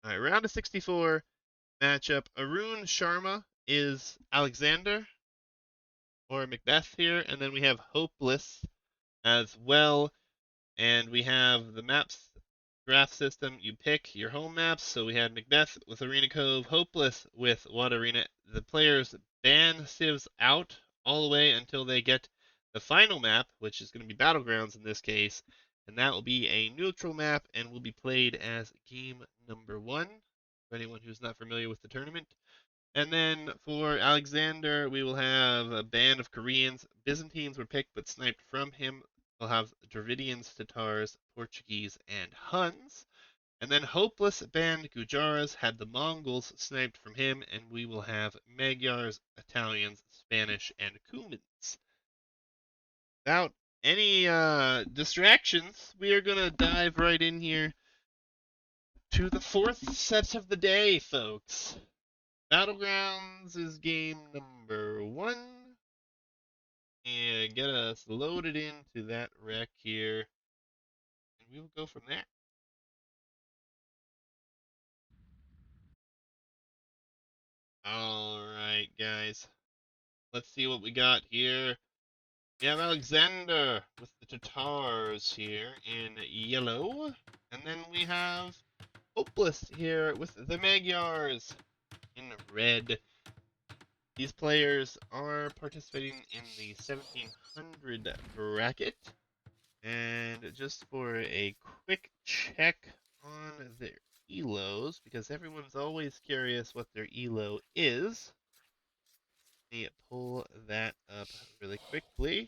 All right, round of 64 matchup. Arun Sharma is Alexander or Macbeth here, and then we have Hopeless as well. And we have the maps draft system. You pick your home maps. So we had Macbeth with Arena Cove, Hopeless with Water Arena. The players ban civs out all the way until they get the final map, which is going to be Battlegrounds in this case. And that will be a neutral map and will be played as game number 1 for anyone who's not familiar with the tournament. And then for Alexander, we will have a band of Koreans. Byzantines were picked but sniped from him. We'll have Dravidians, Tatars, Portuguese, and Huns. And then Hopeless band Gujaras had the Mongols sniped from him, and we will have Magyars, Italians, Spanish, and Cumans. Without any distractions, we are going to dive right in here to the 4th set of the day, folks. Battlegrounds is game number 1. And get us loaded into that rec here. And we will go from there. Alright, guys. Let's see what we got here. We have Alexander with the Tatars here in yellow. And then we have Hopeless here with the Magyars in red. These players are participating in the 1700 bracket. And just for a quick check on their elos, because everyone's always curious what their elo is, let me pull that up really quickly.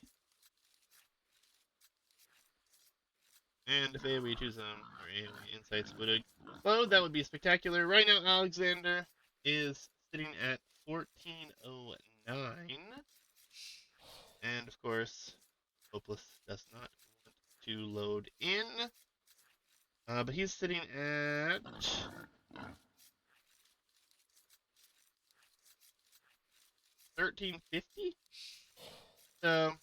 And if AoE 2 zone or AoE insights would load, that would be spectacular. Right now, Alexander is sitting at 1409. And of course, Hopeless does not want to load in. But he's sitting at 1350. So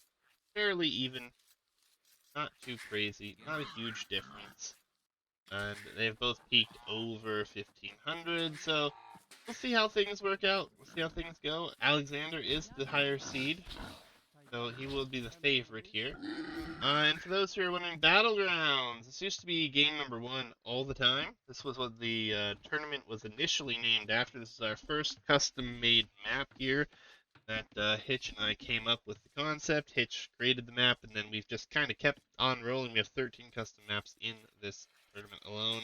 fairly even, not too crazy, not a huge difference. And they've both peaked over 1500, so we'll see how things work out. We'll see how things go. Alexander is the higher seed, so he will be the favorite here. And for those who are wondering, Battlegrounds. This used to be game number 1 all the time. This was what the tournament was initially named after. This is our first custom-made map here that Hitch and I came up with the concept. Hitch created the map, and then we've just kind of kept on rolling. We have 13 custom maps in this tournament alone,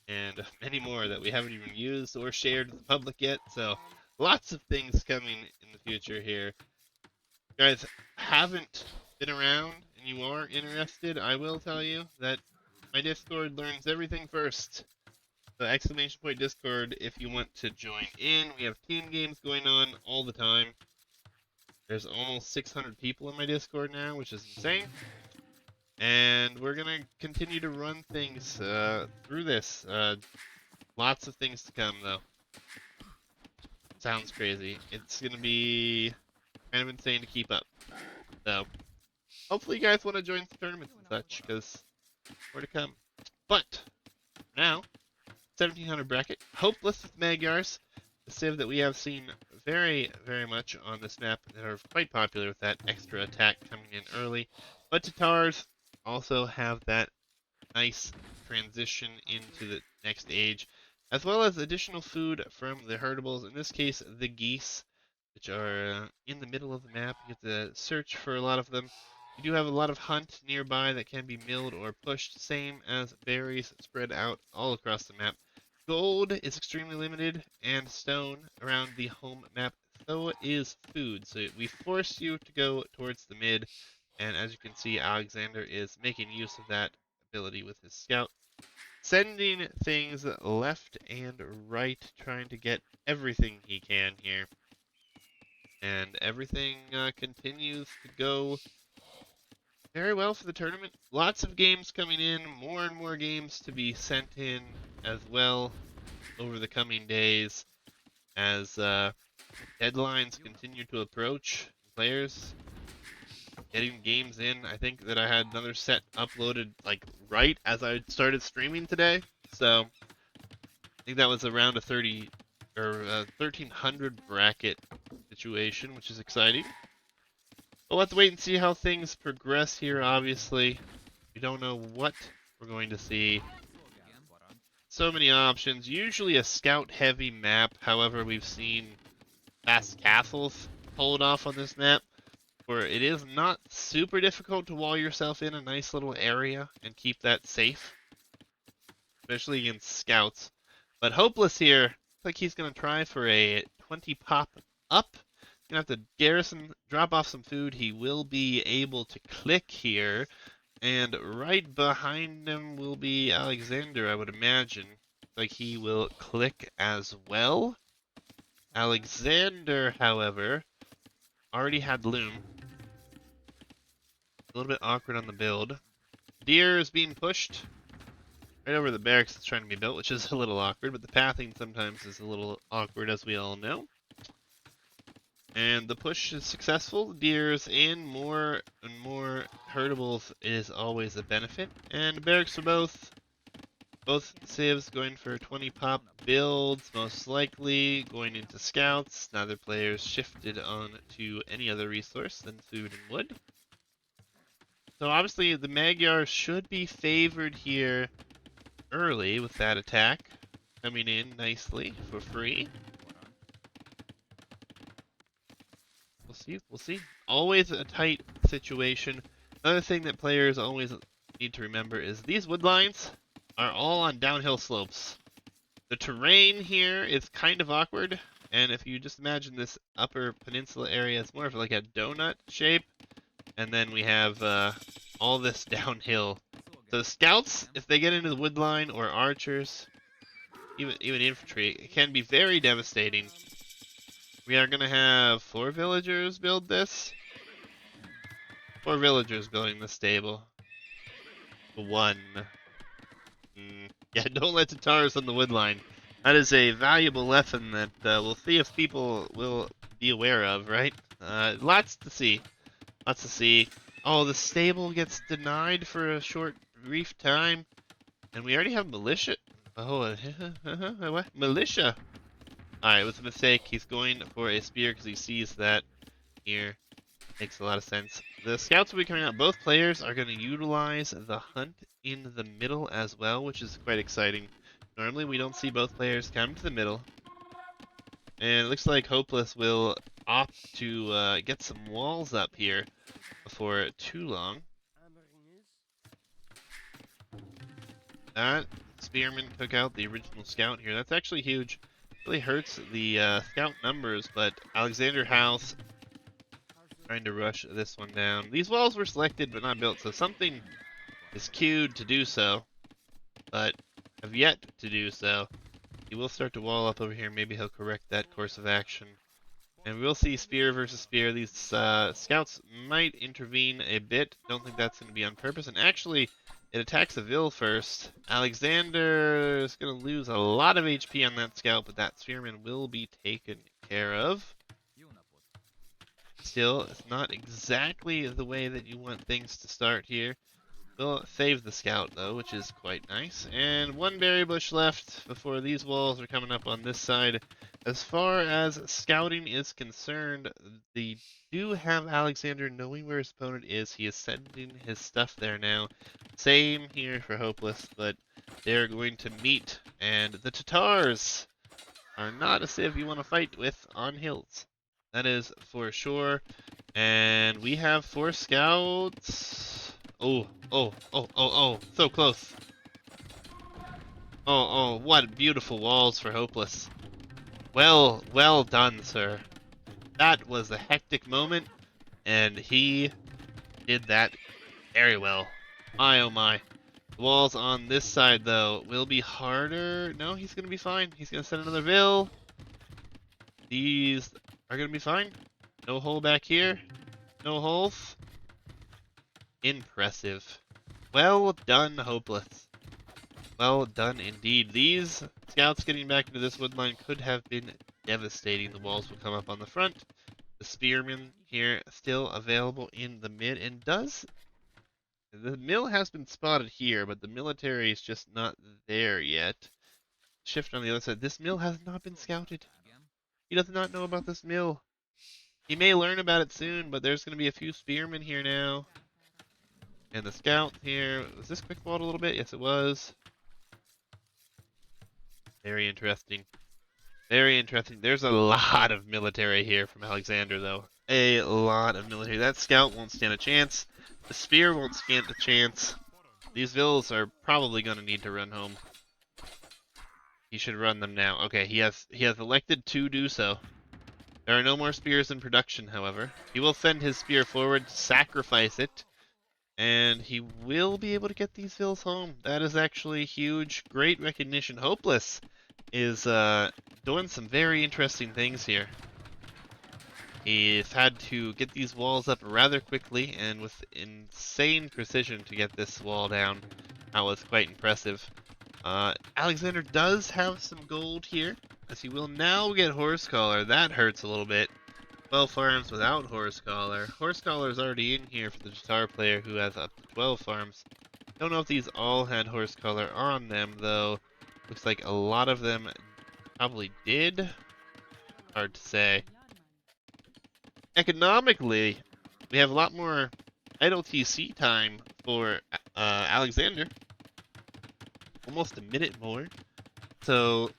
and many more that we haven't even used or shared with the public yet. So lots of things coming in the future here. If you guys haven't been around and you are interested, I will tell you that my Discord learns everything first. So exclamation point Discord if you want to join in. We have team games going on all the time. There's almost 600 people in my Discord now, which is insane. And we're going to continue to run things through this. Lots of things to come, though. Sounds crazy. It's going to be kind of insane to keep up. So, hopefully you guys want to join some tournaments and such, because more to come. But, now, 1700 bracket. Hopeless with Magyars. The civ that we have seen very, very much on this map that are quite popular with that extra attack coming in early. But Tatars also have that nice transition into the next age, as well as additional food from the herdables, in this case the geese, which are in the middle of the map. You get to search for a lot of them. You do have a lot of hunt nearby that can be milled or pushed, same as berries spread out all across the map. Gold is extremely limited, and stone around the home map. So is food. So we force you to go towards the mid, and as you can see, Alexander is making use of that ability with his scout, sending things left and right, trying to get everything he can here. And everything continues to go very well for the tournament. Lots of games coming in, more and more games to be sent in as well over the coming days as deadlines continue to approach. Players getting games in. I think that I had another set uploaded like right as I started streaming today. So I think that was around a 30 or 1300 bracket situation, which is exciting. But we'll have to wait and see how things progress here, obviously. We don't know what we're going to see. So many options. Usually a scout-heavy map. However, we've seen fast castles pull it off on this map, where it is not super difficult to wall yourself in a nice little area and keep that safe, especially against scouts. But Hopeless here, looks like he's going to try for a 20 pop up. Gonna have to garrison, drop off some food. He will be able to click here. And right behind him will be Alexander, I would imagine. Like he will click as well. Alexander, however, already had Loom. A little bit awkward on the build. Deer is being pushed right over the barracks that's trying to be built, which is a little awkward, but the pathing sometimes is a little awkward, as we all know. And the push is successful. Deers in, more and more herdables is always a benefit. And barracks for both civs going for 20 pop builds, most likely going into scouts. Neither players shifted on to any other resource than food and wood. So obviously the Magyars should be favored here early with that attack coming in nicely for free. We'll see. Always a tight situation. Another thing that players always need to remember is these wood lines are all on downhill slopes. The terrain here is kind of awkward, and if you just imagine this upper peninsula area, it's more of like a donut shape, and then we have all this downhill. So scouts, if they get into the wood line, or archers, even infantry, it can be very devastating. We are going to have 4 villagers build this. 4 villagers building this stable. 1. Yeah, don't let Tatars on the wood line. That is a valuable lesson that we'll see if people will be aware of, right? Lots to see. Lots to see. Oh, the stable gets denied for a short, brief time. And we already have militia. Oh, what? Militia! Alright, it was a mistake. He's going for a spear because he sees that here. Makes a lot of sense. The scouts will be coming out. Both players are going to utilize the hunt in the middle as well, which is quite exciting. Normally we don't see both players come to the middle. And it looks like Hopeless will opt to get some walls up here before too long. That spearman took out the original scout here. That's actually huge. Really hurts the scout numbers, but Alexander House trying to rush this one down. These walls were selected but not built, so something is queued to do so, but have yet to do so. He will start to wall up over here. Maybe he'll correct that course of action. And we'll see spear versus spear. These scouts might intervene a bit. Don't think that's going to be on purpose. And actually, it attacks a Vil first. Alexander is going to lose a lot of HP on that scout, but that spearman will be taken care of. Still, it's not exactly the way that you want things to start here. We'll save the scout, though, which is quite nice. And 1 berry bush left before these walls are coming up on this side. As far as scouting is concerned, they do have Alexander knowing where his opponent is. He is sending his stuff there now. Same here for Hopeless, but they're going to meet. And the Tatars are not a civ you want to fight with on hills. That is for sure. And we have 4 scouts. Oh, so close. Oh, what beautiful walls for Hopeless. Well done, sir. That was a hectic moment, and he did that very well. My oh my. The walls on this side, though, will be harder. No, he's going to be fine. He's going to send another Vil. These are going to be fine. No hole back here. No holes. Impressive. Well done, Hopeless. Well done indeed. These scouts getting back into this wood line could have been devastating. The walls will come up on the front. The spearman here still available in the mid, and the mill has been spotted here, but the military is just not there yet. shift on the other side. This mill has not been scouted. He does not know about this mill. He may learn about it soon, but there's going to be a few spearmen here now. And the scout here. Was this quick walled a little bit? Yes, it was. Very interesting. Very interesting. There's a lot of military here from Alexander, though. A lot of military. That scout won't stand a chance. The spear won't stand a chance. These villas are probably going to need to run home. He should run them now. Okay, he has elected to do so. There are no more spears in production, however. He will send his spear forward, sacrifice it, and he will be able to get these villas home. That is actually huge. Great recognition. Hopeless is doing some very interesting things here. He's had to get these walls up rather quickly and with insane precision to get this wall down. That was quite impressive. Alexander does have some gold here, as he will now get Horse Collar. That hurts a little bit. 12 farms without Horse Collar. Horse Collar is already in here for the guitar player who has up to 12 farms. Don't know if these all had Horse Collar on them, though. Looks like a lot of them probably did. Hard to say. Economically, we have a lot more idle TC time for Alexander. Almost a minute more. So,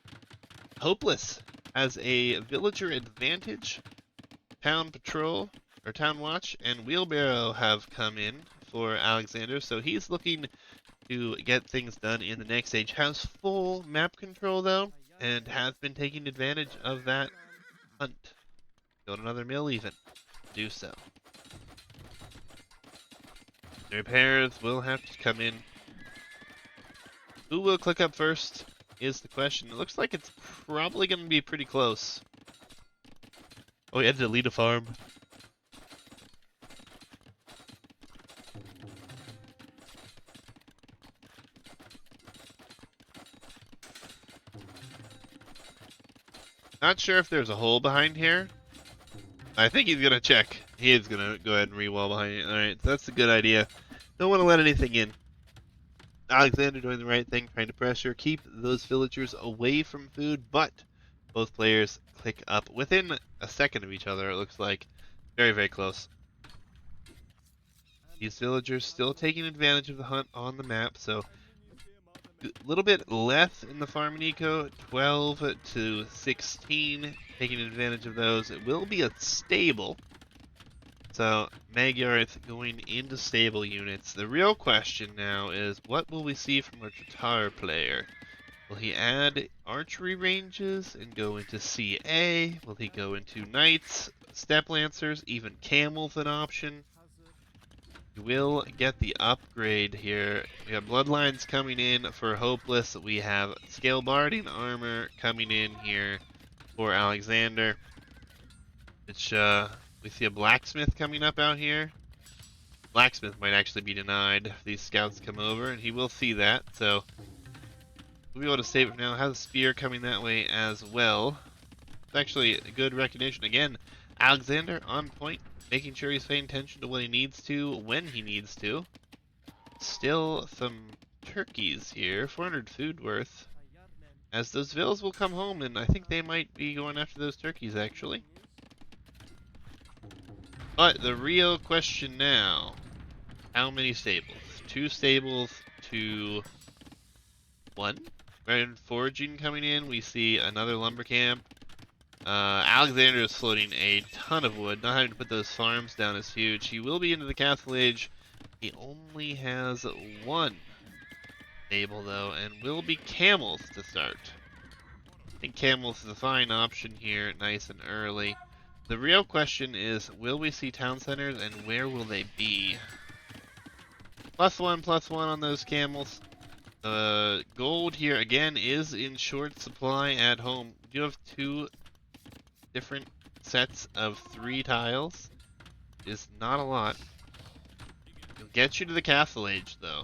Hopeless has a villager advantage. Town Patrol, or Town Watch, and Wheelbarrow have come in for Alexander, so he's looking to get things done in the next stage. Has full map control, though, and has been taking advantage of that hunt. Build another mill, even. Do so. The repairs will have to come in. Who will click up first is the question. It looks like it's probably going to be pretty close. Oh, he had to delete a farm. Not sure if there's a hole behind here. I think he's going to check. He is going to go ahead and re-wall behind it. Alright, so that's a good idea. Don't want to let anything in. Alexander doing the right thing, trying to pressure, keep those villagers away from food, but both players click up within a second of each other, it looks like. Very, very close. These villagers still taking advantage of the hunt on the map, so a little bit less in the farming eco, 12 to 16, taking advantage of those. It will be a stable. So, Magyarth going into stable units. The real question now is, what will we see from our guitar player? Will he add archery ranges and go into CA? Will he go into knights, step lancers, even camels an option? We will get the upgrade here. We have bloodlines coming in for Hopeless. We have scale barding armor coming in here for Alexander. Which, we see a blacksmith coming up out here. Blacksmith might actually be denied if these scouts come over, and he will see that, so we'll be able to save it now. Has a spear coming that way as well. It's actually a good recognition. Again, Alexander on point, making sure he's paying attention to what he needs to, when he needs to. Still some turkeys here, 400 food worth. As those villas will come home, and I think they might be going after those turkeys, actually. But the real question now, how many stables? 2 stables to 1. And foraging coming in, we see another lumber camp. Alexander is floating a ton of wood. Not having to put those farms down is huge. He will be into the Castle Age. He only has 1 stable though, and will be camels to start. I think camels is a fine option here, nice and early. The real question is, will we see town centers, and where will they be? +1/+1 on those camels. Gold here, again, is in short supply at home. We do have 2 different sets of 3 tiles. Is not a lot. It'll get you to the Castle Age, though.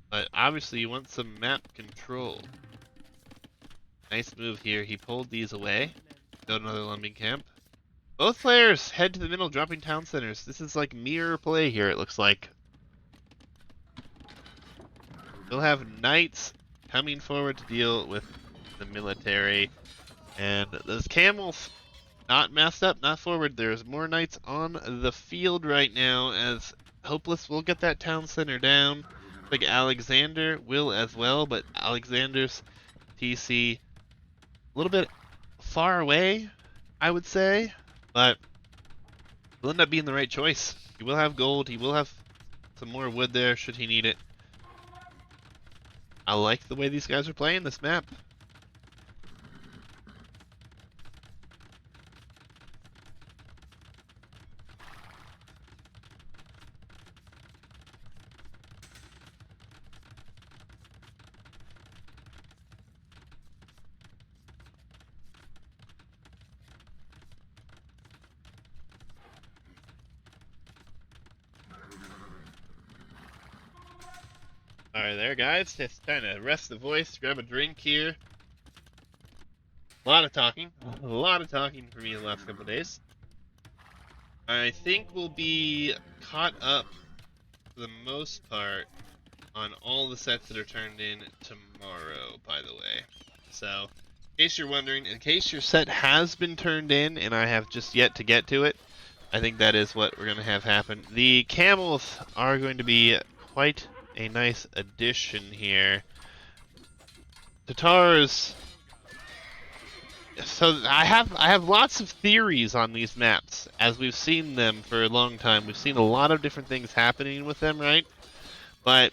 But obviously, you want some map control. Nice move here. He pulled these away. Build another lumbering camp. Both players head to the middle, dropping town centers. This is like mirror play here, it looks like. We'll have knights coming forward to deal with the military. And those camels, not messed up, not forward. There's more knights on the field right now as Hopeless will get that town center down. Like Alexander will as well, but Alexander's TC a little bit far away, I would say, but will end up being the right choice. He will have gold. He will have some more wood there should he need it. I like the way these guys are playing this map. Alright there, guys. Just trying to rest the voice, grab a drink here. A lot of talking. A lot of talking for me the last couple of days. I think we'll be caught up for the most part on all the sets that are turned in tomorrow, by the way. So, in case you're wondering, in case your set has been turned in and I have just yet to get to it, I think that is what we're going to have happen. The camels are going to be quite a nice addition here. Tatars. So I have lots of theories on these maps as we've seen them for a long time. We've seen a lot of different things happening with them, right? But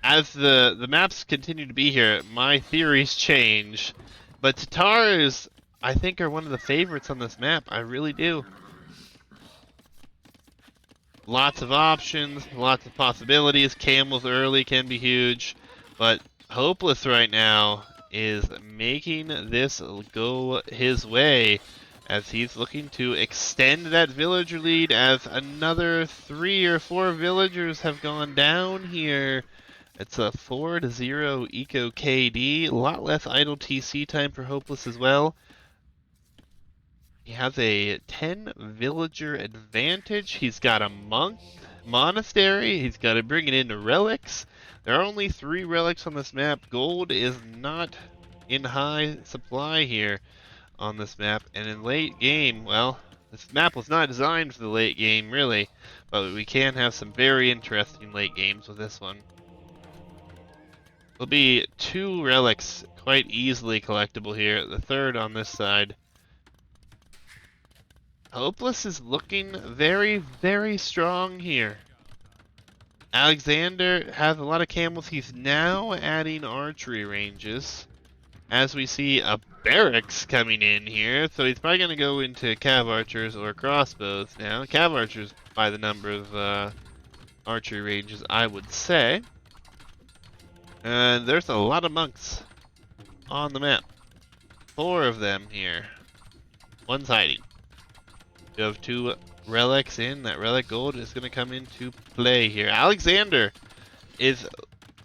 as the maps continue to be here, my theories change. But Tatars, I think, are one of the favorites on this map. I really do. Lots of options, lots of possibilities. Camels early can be huge, but Hopeless right now is making this go his way as he's looking to extend that villager lead as another 3 or 4 villagers have gone down here. It's a 4-0 eco KD, a lot less idle TC time for Hopeless as well. He has a 10 villager advantage. He's got a monk monastery. He's got to bring it into relics. There are only 3 relics on this map. Gold is not in high supply here on this map. And in late game, well, this map was not designed for the late game, really. But we can have some very interesting late games with this one. There'll be 2 relics quite easily collectible here. The third on this side. Hopeless is looking very, very strong here. Alexander has a lot of camels. He's now adding archery ranges. As we see a barracks coming in here. So he's probably going to go into cav archers or crossbows now. Cav archers by the number of archery ranges, I would say. And there's a lot of monks on the map. 4 of them here. One's hiding. You have 2 relics in. That relic gold is going to come into play here. Alexander is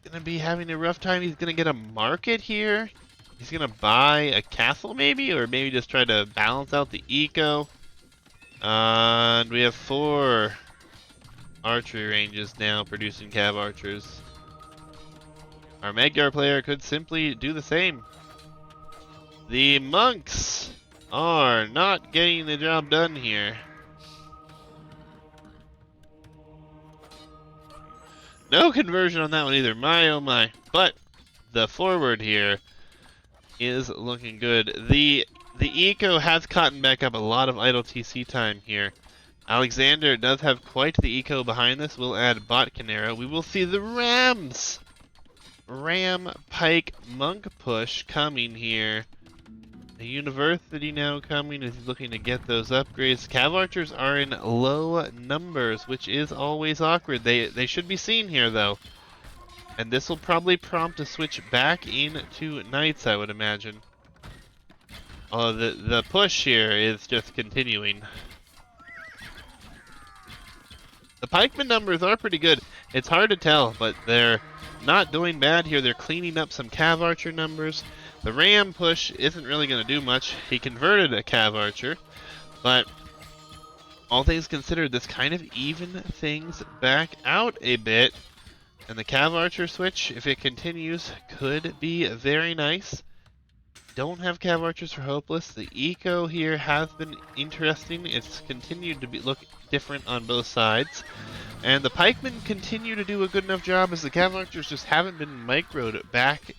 going to be having a rough time. He's going to get a market here. He's going to buy a castle maybe, or maybe just try to balance out the eco. And we have 4 archery ranges now producing cav archers. Our Medgar player could simply do the same. The monks are not getting the job done here. No conversion on that one either. My oh my. But the forward here is looking good. The eco has caught back up a lot of idle TC time here. Alexander does have quite the eco behind this. We'll add Bot Canero. We will see the Rams. Ram Pike Monk push coming here. The university now coming is looking to get those upgrades. Cav archers are in low numbers, which is always awkward. They should be seen here though. And this will probably prompt a switch back into knights, I would imagine. Although the push here is just continuing. The pikeman numbers are pretty good. It's hard to tell, but they're not doing bad here. They're cleaning up some cav archer numbers. The ram push isn't really going to do much. He converted a cav archer, but all things considered, this kind of even things back out a bit. And the Cav Archer switch, if it continues, could be very nice. Don't have Cav Archers for Hopeless. The eco here has been interesting. It's continued to look different on both sides. And the pikemen continue to do a good enough job as the Cav Archers just haven't been microed back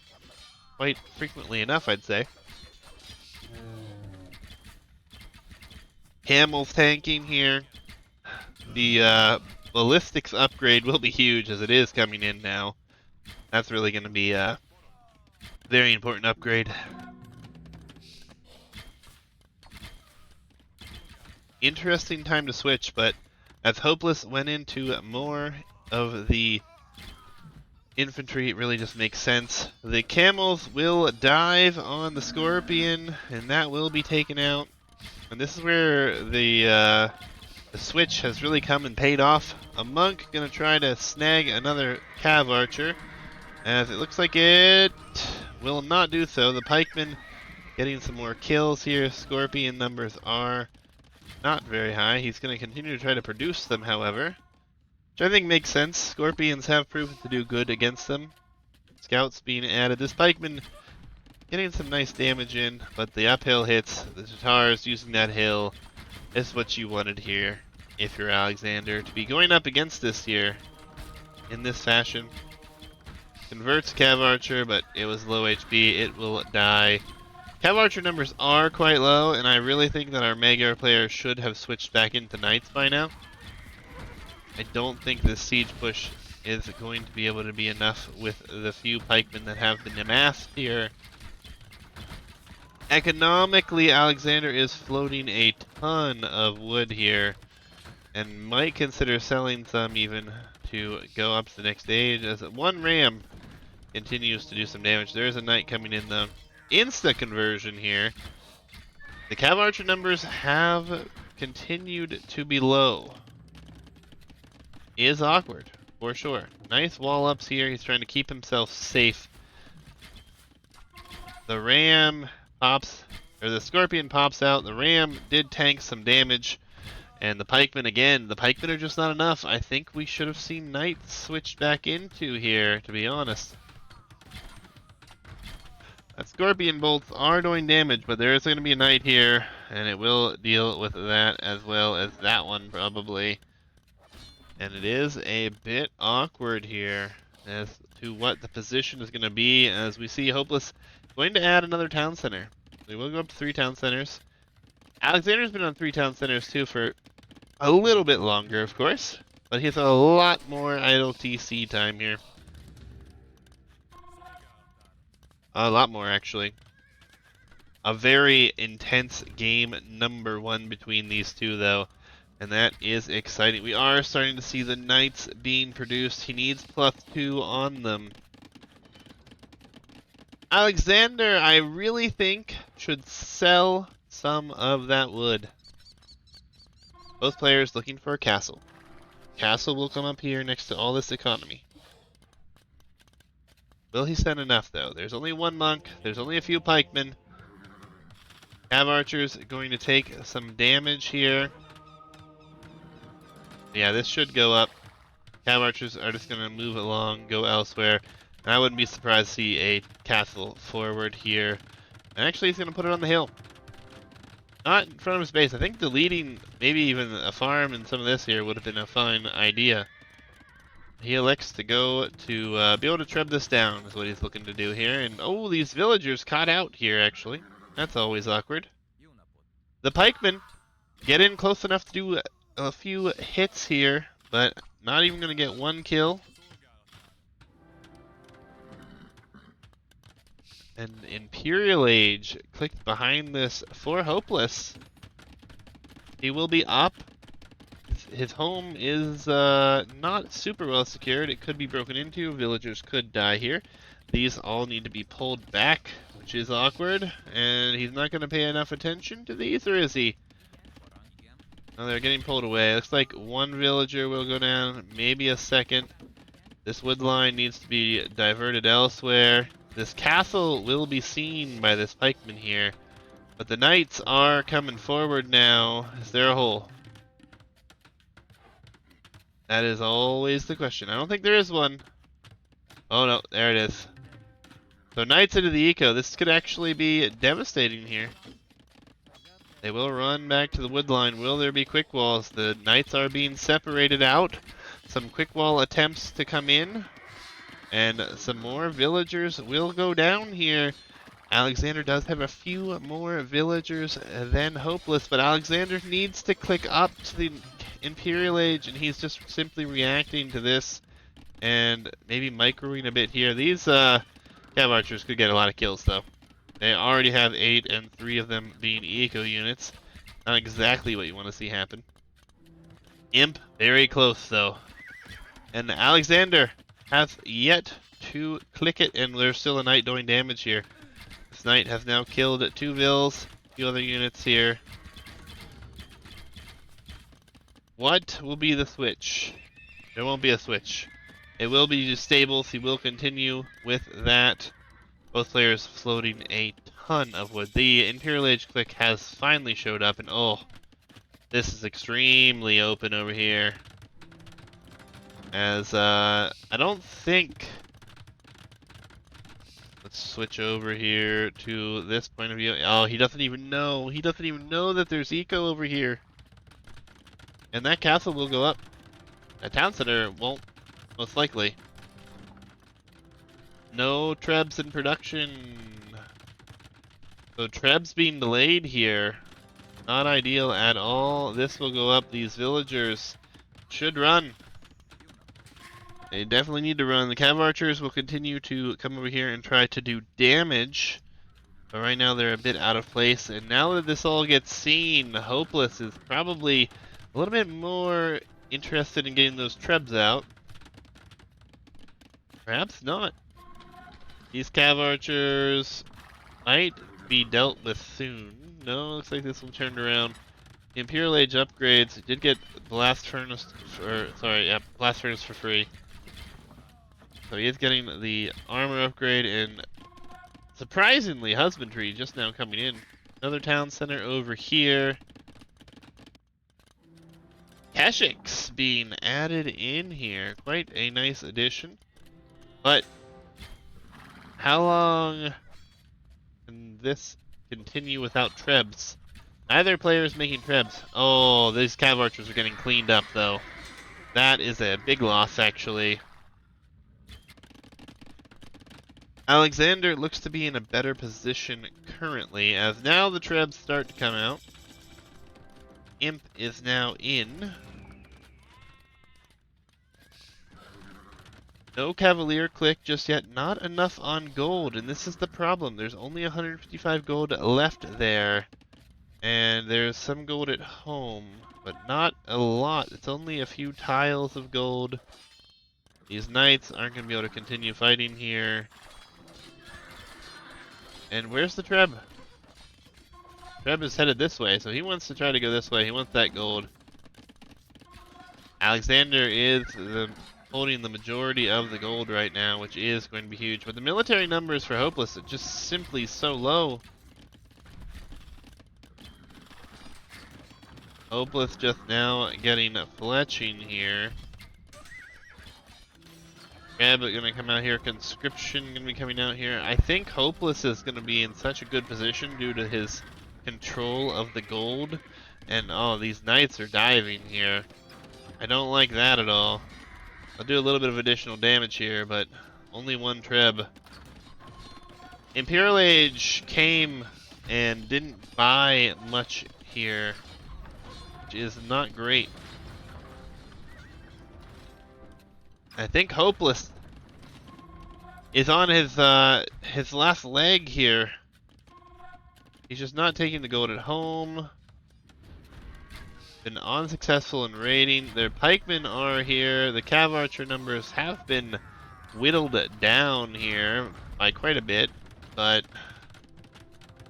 quite frequently enough, I'd say. Camels tanking here. The ballistics upgrade will be huge as it is coming in now. That's really going to be a very important upgrade. Interesting time to switch, but as Hopeless went into more of the infantry, it really just makes sense. The camels will dive on the Scorpion, and that will be taken out. And this is where the switch has really come and paid off. A monk gonna try to snag another Cav Archer, as it looks like it will not do so. The pikemen getting some more kills here. Scorpion numbers are not very high. He's going to continue to try to produce them, however, which I think makes sense. Scorpions have proven to do good against them. Scouts being added. This pikeman getting some nice damage in, but the uphill hits, the Tatars using that hill, is what you wanted here if you're Alexander. To be going up against this here in this fashion. Converts Cav Archer, but it was low HP. It will die. Cav Archer numbers are quite low, and I really think that our Magyar player should have switched back into Knights by now. I don't think this siege push is going to be able to be enough with the few pikemen that have been amassed here. Economically, Alexander is floating a ton of wood here, and might consider selling some even to go up to the next stage, as one ram continues to do some damage. There is a knight coming in though. Insta conversion here. The Cav Archer numbers have continued to be low. Is awkward, for sure. Nice wall ups here. He's trying to keep himself safe. The ram pops, or the Scorpion pops out. The ram did tank some damage. And the pikemen again. The pikemen are just not enough. I think we should have seen knights switched back into here, to be honest. Scorpion bolts are doing damage, but there is going to be a knight here, and it will deal with that as well as that one, probably. And it is a bit awkward here as to what the position is going to be, as we see Hopeless going to add another town center. We will go up to 3 town centers. Alexander's been on 3 town centers too for a little bit longer, of course, but he has a lot more idle TC time here. A lot more, actually. A very intense game number 1 between these two, though. And that is exciting. We are starting to see the knights being produced. He needs +2 on them. Alexander, I really think, should sell some of that wood. Both players looking for a castle. Castle will come up here next to all this economy. Will he send enough, though? There's only 1 monk. There's only a few pikemen. Cav Archer's going to take some damage here. Yeah, this should go up. Cav Archers are just going to move along, go elsewhere. And I wouldn't be surprised to see a castle forward here. And actually, he's going to put it on the hill. Not in front of his base. I think deleting maybe even a farm and some of this here would have been a fine idea. He elects to go to be able to tread this down is what he's looking to do here. And oh, these villagers caught out here, actually. That's always awkward. The pikemen get in close enough to do a few hits here, but not even going to get 1 kill. And Imperial Age clicked behind this for Hopeless. He will be up. His home is not super well secured. It could be broken into. Villagers could die here. These all need to be pulled back, which is awkward. And he's not going to pay enough attention to these, or is he? Oh, they're getting pulled away. Looks like 1 villager will go down, maybe a second. This wood line needs to be diverted elsewhere. This castle will be seen by this pikeman here. But the knights are coming forward now. Is there a hole? That is always the question. I don't think there is one. Oh no, there it is. So Knights into the eco. This could actually be devastating here. They will run back to the wood line. Will there be quick walls? The Knights are being separated out. Some quick wall attempts to come in. And some more villagers will go down here. Alexander does have a few more villagers than Hopeless, but Alexander needs to click up to the Imperial Age, and he's just simply reacting to this and maybe microing a bit here. These Cav Archers could get a lot of kills, though. They already have 8, and 3 of them being eco units. Not exactly what you want to see happen. Imp, very close, though. And Alexander has yet to click it, and there's still a Knight doing damage here. This Knight has now killed 2 Vills, a few other units here. What will be the switch? There won't be a switch. It will be just stables. He will continue with that. Both players floating a ton of wood. The Imperial Age click has finally showed up, and oh, this is extremely open over here. As, I don't think... Let's switch over here to this point of view. Oh, he doesn't even know. He doesn't even know that there's eco over here. And that castle will go up. That town center won't, most likely. No Trebs in production. So Trebs being delayed here. Not ideal at all. This will go up. These villagers should run. They definitely need to run. The Cav Archers will continue to come over here and try to do damage. But right now they're a bit out of place. And now that this all gets seen, Hopeless is probably a little bit more interested in getting those Trebs out. Perhaps not. These Cav Archers might be dealt with soon. No, looks like this will turn around. The Imperial Age upgrades did get Blast Furnace, Blast Furnace for free. So he is getting the armor upgrade, and surprisingly, Husbandry just now coming in. Another town center over here. Keshiks being added in here. Quite a nice addition. But how long can this continue without Trebs? Neither player is making Trebs. Oh, these Cav Archers are getting cleaned up, though. That is a big loss, actually. Alexander looks to be in a better position currently, as now the Trebs start to come out. Imp is now in. No Cavalier click just yet, not enough on gold, and this is the problem. There's only 155 gold left there, and there's some gold at home, but not a lot. It's only a few tiles of gold. These Knights aren't going to be able to continue fighting here. And where's the Treb? Treb is headed this way, so he wants to try to go this way. He wants that gold. Alexander is holding the majority of the gold right now, which is going to be huge. But the military numbers for Hopeless are just simply so low. Hopeless just now getting fletching here. Treb going to come out here. Conscription going to be coming out here. I think Hopeless is going to be in such a good position due to his control of the gold. And oh, these Knights are diving here. I don't like that at all. I'll do a little bit of additional damage here, but only one Treb. Imperial Age came and didn't buy much here, which is not great. I think Hopeless is on his last leg here. He's just not taking the gold at home. Been unsuccessful in raiding. Their pikemen are here. The Cav Archer numbers have been whittled down here by quite a bit, but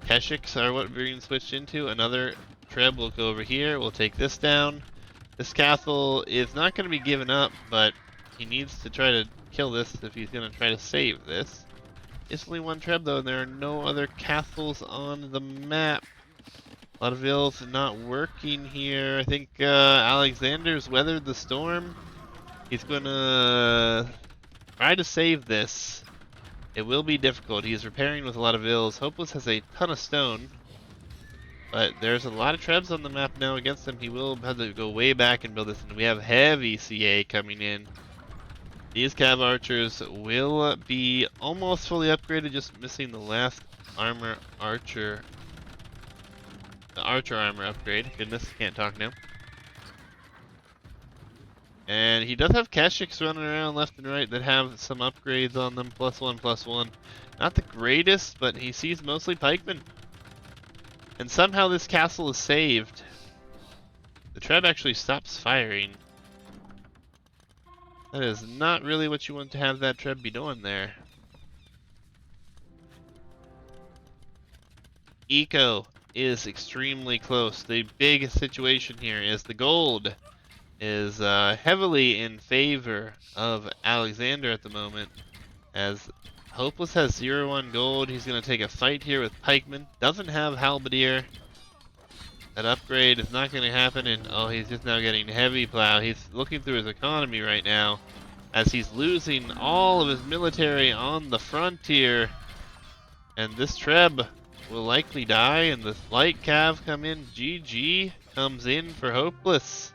Keshiks are what we're being switched into. Another Treb will go over here. We'll take this down. This castle is not going to be given up, but he needs to try to kill this if he's going to try to save this. It's only one Treb though, and there are no other castles on the map. A lot of Vills not working here. I think Alexander's weathered the storm. He's gonna try to save this. It will be difficult. He is repairing with a lot of ills. Hopeless has a ton of stone. But there's a lot of trebs on the map now against him. He will have to go way back and build this. And we have heavy CA coming in. These cav archers will be almost fully upgraded, just missing the last armor archer. The archer armor upgrade. Goodness, can't talk now. And he does have Keshiks running around left and right that have some upgrades on them. +1, +1. Not the greatest, but he sees mostly pikemen. And somehow this castle is saved. The treb actually stops firing. That is not really what you want to have that treb be doing there. Eco is extremely close. The big situation here is the gold is heavily in favor of Alexander at the moment, as Hopeless has 0-1 gold. He's going to take a fight here with pikemen. Doesn't have halberdier. That upgrade is not going to happen, and oh, he's just now getting heavy plow. He's looking through his economy right now as he's losing all of his military on the frontier. And this treb will likely die, and the light cav come in. GG comes in for Hopeless.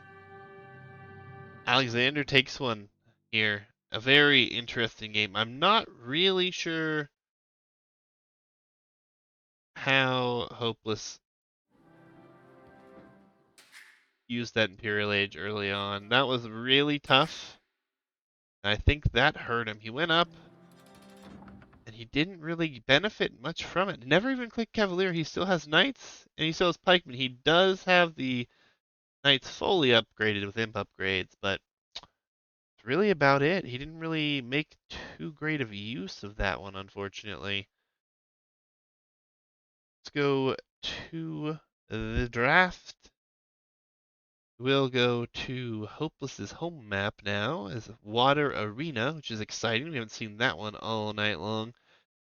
Alexander takes one here. A very interesting game. I'm not really sure how Hopeless used that Imperial Age early on. That was really tough. I think that hurt him. He went up, and he didn't really benefit much from it. Never even clicked Cavalier. He still has Knights, and he still has Pikemen. He does have the Knights fully upgraded with Imp upgrades, but it's really about it. He didn't really make too great of use of that one, unfortunately. Let's go to the draft. We'll go to Hopeless's home map now as Water Arena, which is exciting. We haven't seen that one all night long.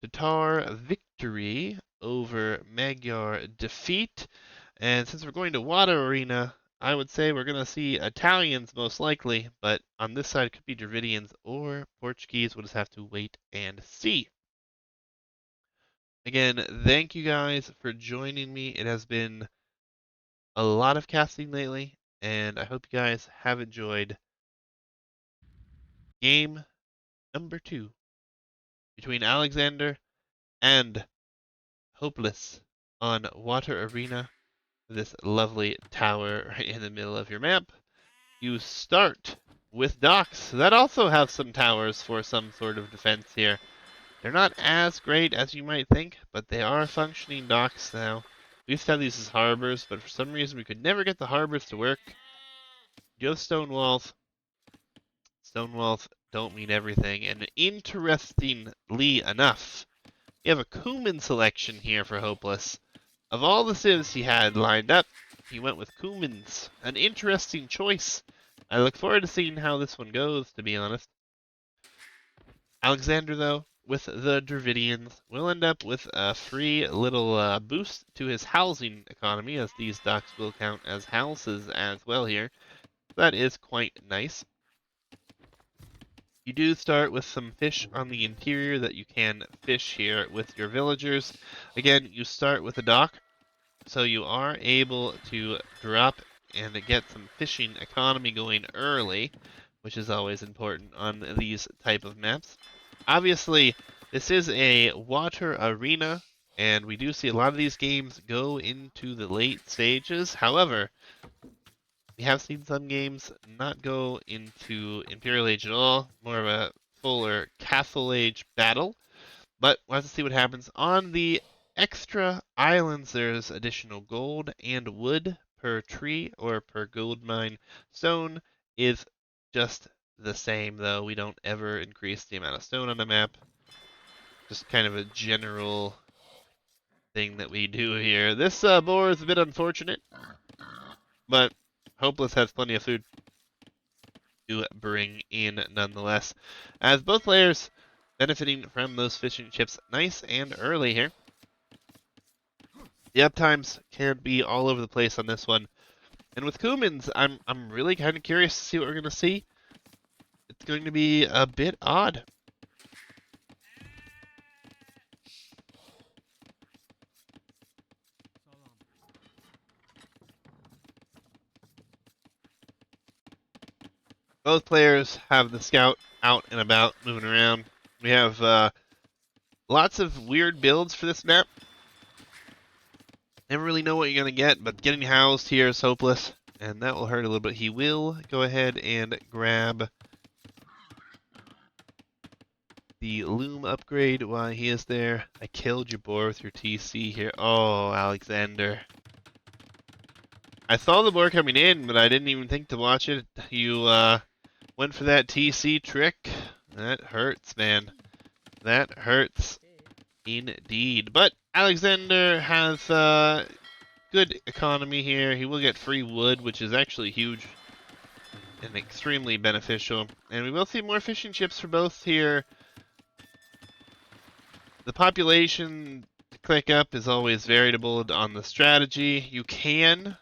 Tatar victory over Magyar defeat. And since we're going to Water Arena, I would say we're going to see Italians most likely, but on this side it could be Dravidians or Portuguese. We'll just have to wait and see. Again, thank you guys for joining me. It has been a lot of casting lately, and I hope you guys have enjoyed game number 2 between Alexander and Hopeless on Water Arena. This lovely tower right in the middle of your map. You start with docks that also have some towers for some sort of defense here. They're not as great as you might think, but they are functioning docks now. We used to have these as harbors, but for some reason we could never get the harbors to work. You have stone walls. Stone walls don't mean everything, and interestingly enough, you have a Cumin selection here for Hopeless. Of all the civs he had lined up, he went with Cumins. An interesting choice. I look forward to seeing how this one goes, to be honest. Alexander, though, with the Dravidians, will end up with a free little boost to his housing economy, as these docks will count as houses as well here. That is quite nice. You do start with some fish on the interior that you can fish here with your villagers. Again, you start with a dock, so you are able to drop and get some fishing economy going early, which is always important on these type of maps. Obviously, this is a water arena, and we do see a lot of these games go into the late stages. However, we have seen some games not go into Imperial Age at all, more of a fuller Castle Age battle. But we'll have to see what happens. On the extra islands, there's additional gold and wood per tree or per gold mine. Stone is just the same, though. We don't ever increase the amount of stone on the map. Just kind of a general thing that we do here. This boar is a bit unfortunate, but Hopeless has plenty of food to bring in nonetheless, as both players benefiting from those fishing chips nice and early here. The uptimes can be all over the place on this one. And with Cumins, I'm really kind of curious to see what we're going to see. It's going to be a bit odd. Both players have the scout out and about, moving around. We have lots of weird builds for this map. Never really know what you're going to get, but getting housed here is hopeless, and that will hurt a little bit. He will go ahead and grab the loom upgrade while he is there. I killed your boar with your TC here. Oh, Alexander. I saw the boar coming in, but I didn't even think to watch it. You went for that TC trick. That hurts, man. That hurts indeed. But Alexander has good economy here. He will get free wood, which is actually huge and extremely beneficial. And we will see more fishing ships for both here. The population to click up is always variable on the strategy. You can,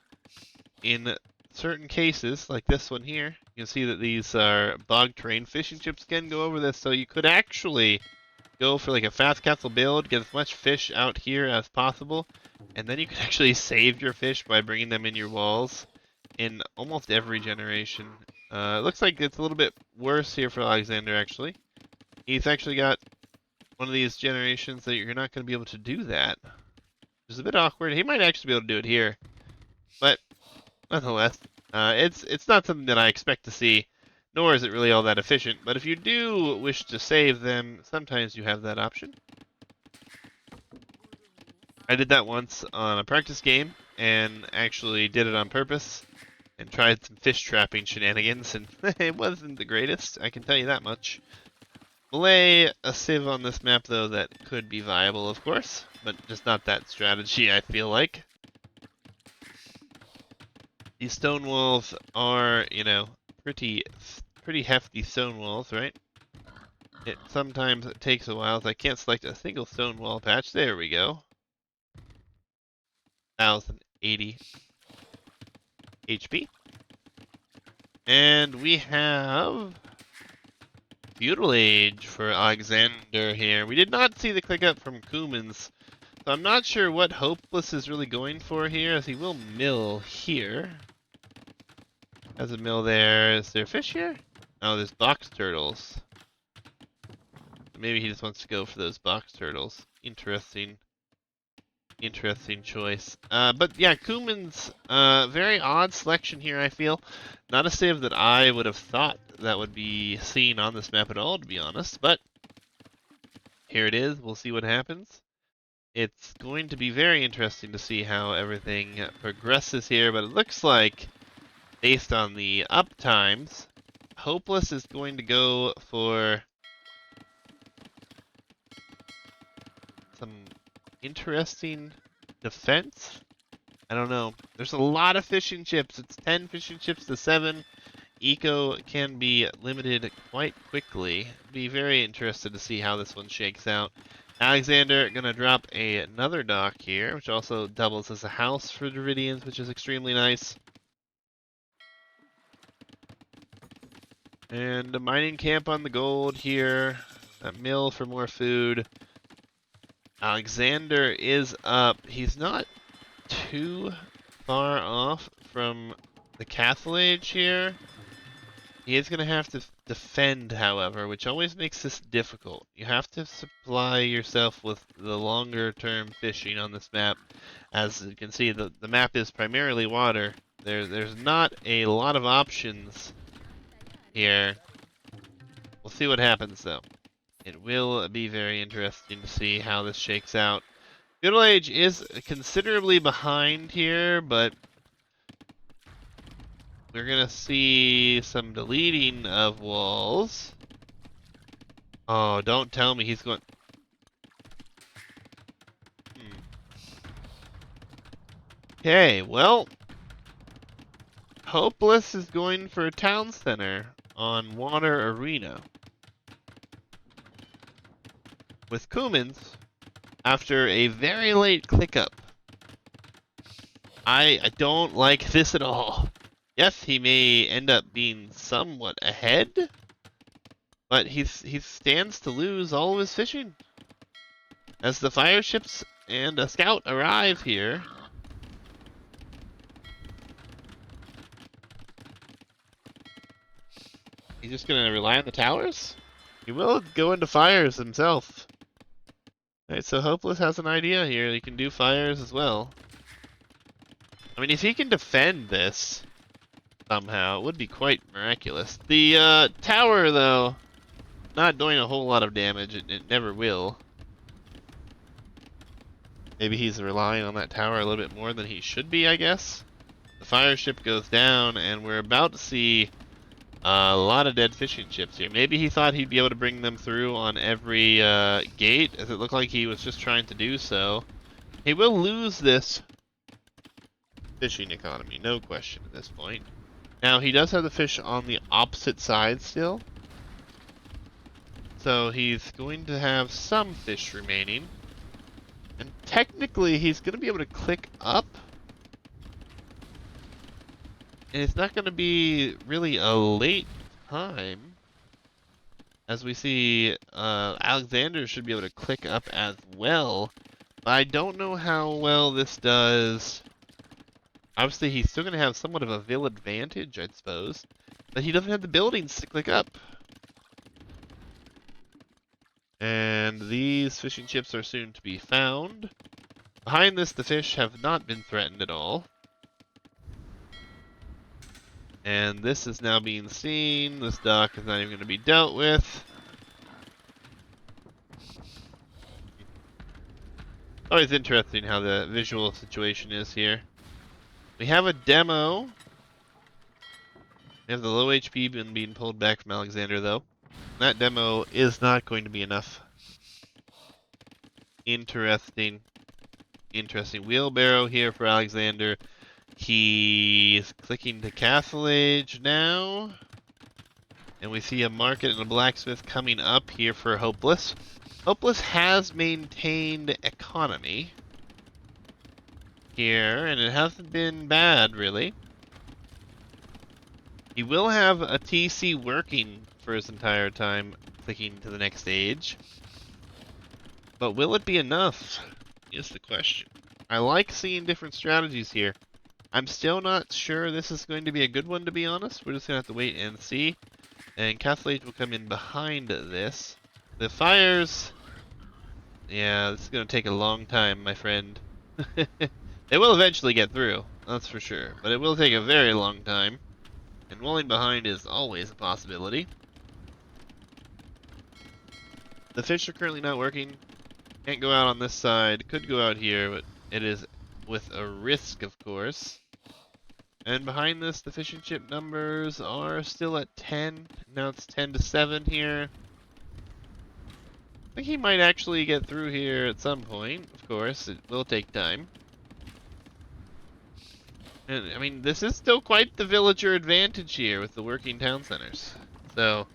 in certain cases, like this one here, you can see that these are bog terrain. Fishing ships can go over this, so you could actually go for like a fast castle build, get as much fish out here as possible, and then you can actually save your fish by bringing them in your walls in almost every generation. It looks like it's a little bit worse here for Alexander, actually. He's actually got one of these generations that you're not going to be able to do that. It's a bit awkward. He might actually be able to do it here, but nonetheless, it's not something that I expect to see, nor is it really all that efficient. But if you do wish to save them, sometimes you have that option. I did that once on a practice game, and actually did it on purpose, and tried some fish trapping shenanigans, and it wasn't the greatest, I can tell you that much. Lay a sieve on this map, though, that could be viable, of course, but just not that strategy, I feel like. These stone walls are, you know, pretty hefty stone walls, right? It sometimes takes a while, so I can't select a single stone wall patch. There we go. 1080 HP. And we have Feudal Age for Alexander here. We did not see the click up from Kumans, so I'm not sure what Hopeless is really going for here, as he will mill here. Has a mill there. Is there fish here? Oh, there's box turtles. Maybe he just wants to go for those box turtles. Interesting choice. But yeah, Kuman's very odd selection here, I feel. Not a save that I would have thought that would be seen on this map at all, to be honest. But here it is. We'll see what happens. It's going to be very interesting to see how everything progresses here, but it looks like, based on the up times, Hopeless is going to go for some interesting defense. I don't know. There's a lot of fishing ships. It's 10 fishing ships to 7. Eco can be limited quite quickly. Be very interested to see how this one shakes out. Alexander gonna drop another dock here, which also doubles as a house for Duridians, which is extremely nice. And a mining camp on the gold here. A mill for more food. Alexander is up. He's not too far off from the Castle Age here. He is going to have to defend, however, which always makes this difficult. You have to supply yourself with the longer term fishing on this map. As you can see, the map is primarily water. There's not a lot of options here. We'll see what happens, though. It will be very interesting to see how this shakes out. Feudal Age is considerably behind here, but we're going to see some deleting of walls. Oh, don't tell me he's going... Okay, well... Hopeless is going for a town center on Water Arena. With Kumans, after a very late click up. I don't like this at all. Yes, he may end up being somewhat ahead, but he stands to lose all of his fishing. As the fire ships and a scout arrive here, He's just gonna rely on the towers? He will go into fires himself. Alright, so Hopeless has an idea here. He can do fires as well. I mean, if he can defend this somehow, it would be quite miraculous. The tower, though, not doing a whole lot of damage. It never will. Maybe he's relying on that tower a little bit more than he should be, I guess. The fire ship goes down, and we're about to see a lot of dead fishing ships here. Maybe he thought he'd be able to bring them through on every gate, as it looked like he was just trying to do so. He will lose this fishing economy, no question at this point. Now, he does have the fish on the opposite side still. So he's going to have some fish remaining. And technically, he's going to be able to click up. And it's not going to be really a late time. As we see, Alexander should be able to click up as well. But I don't know how well this does. Obviously, he's still going to have somewhat of a Vil advantage, I suppose. But he doesn't have the buildings to click up. And these fishing ships are soon to be found. Behind this, the fish have not been threatened at all. And this is now being seen. This dock is not even going to be dealt with. Always interesting how the visual situation is here. We have a demo. We have the low HP being pulled back from Alexander, though. That demo is not going to be enough. Interesting. Interesting wheelbarrow here for Alexander. He's clicking to Castle Age now. And we see a market and a blacksmith coming up here for Hopeless. Hopeless has maintained economy here, and it hasn't been bad, really. He will have a TC working for his entire time clicking to the next stage. But will it be enough, is the question. I like seeing different strategies here. I'm still not sure this is going to be a good one, to be honest. We're just going to have to wait and see. And Castle Age will come in behind this. The fires... Yeah, this is going to take a long time, my friend. They will eventually get through, that's for sure. But it will take a very long time. And walling behind is always a possibility. The fish are currently not working. Can't go out on this side. Could go out here, but it is with a risk, of course. And behind this, the fishing ship numbers are still at 10. Now it's 10 to 7 here. I think he might actually get through here at some point. Of course, it will take time. And, I mean, this is still quite the villager advantage here with the working town centers. So,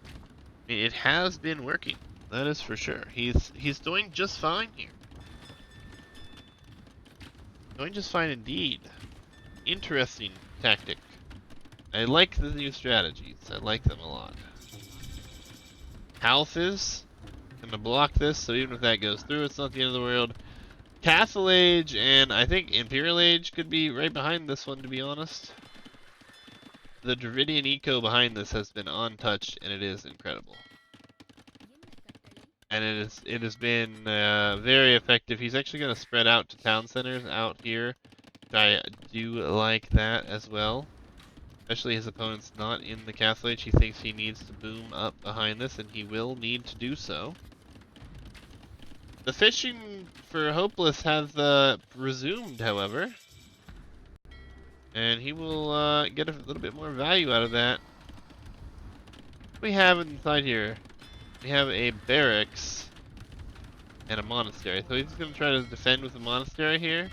it has been working. That is for sure. He's doing just fine here. Doing just fine indeed. Interesting tactic. I like the new strategies. I like them a lot. Houses. Gonna block this, so even if that goes through, it's not the end of the world. Castle Age and I think Imperial Age could be right behind this one, to be honest. The Dravidian eco behind this has been untouched, and it is incredible. And it has been very effective. He's actually going to spread out to town centers out here. I do like that as well. Especially his opponent's not in the Castle Age. He thinks he needs to boom up behind this, and he will need to do so. The fishing for Hopeless has resumed, however. And he will get a little bit more value out of that. What do we have inside here? We have a barracks and a monastery. So he's going to try to defend with the monastery here.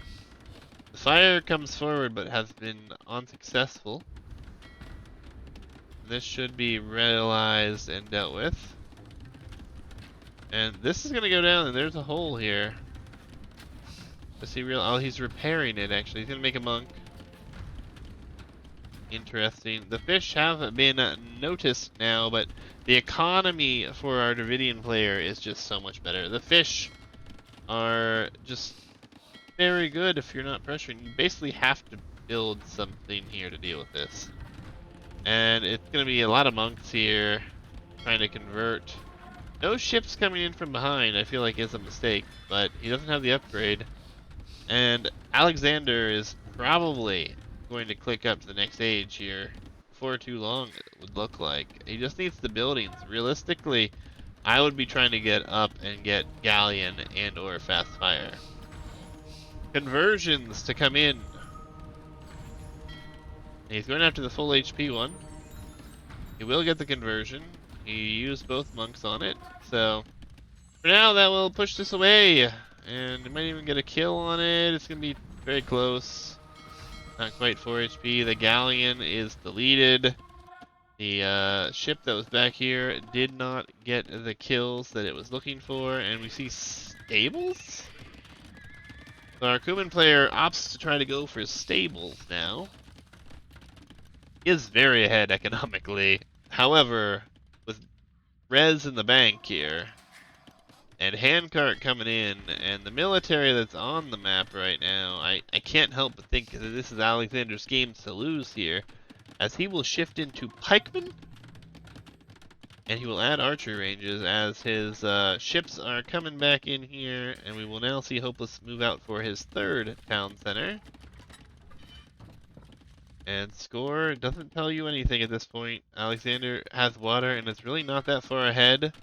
The fire comes forward but has been unsuccessful. This should be realized and dealt with. And this is going to go down, and there's a hole here. Does he real? Oh, he's repairing it, actually. He's going to make a monk. Interesting. The fish have been noticed now, but the economy for our Dravidian player is just so much better. The fish are just very good if you're not pressuring. You basically have to build something here to deal with this. And it's going to be a lot of monks here trying to convert. No ships coming in from behind, I feel like is a mistake, but he doesn't have the upgrade. And Alexander is probably going to click up to the next age here before too long, it would look like. He just needs the buildings. Realistically, I would be trying to get up and get Galleon and or Fast Fire. Conversions to come in. He's going after the full HP one. He will get the conversion. He used both monks on it, so for now that will push this away. And he might even get a kill on it. It's going to be very close. Not quite 4 HP. The Galleon is deleted. The ship that was back here did not get the kills that it was looking for. And we see stables? So our Kuman player opts to try to go for stables now. He is very ahead economically. However, with Rez in the bank here, and Handcart coming in, and the military that's on the map right now, I can't help but think that this is Alexander's game to lose here, as he will shift into pikemen, and he will add archery ranges as his ships are coming back in here, and we will now see Hopeless move out for his third town center. And score doesn't tell you anything at this point. Alexander has water, and it's really not that far ahead.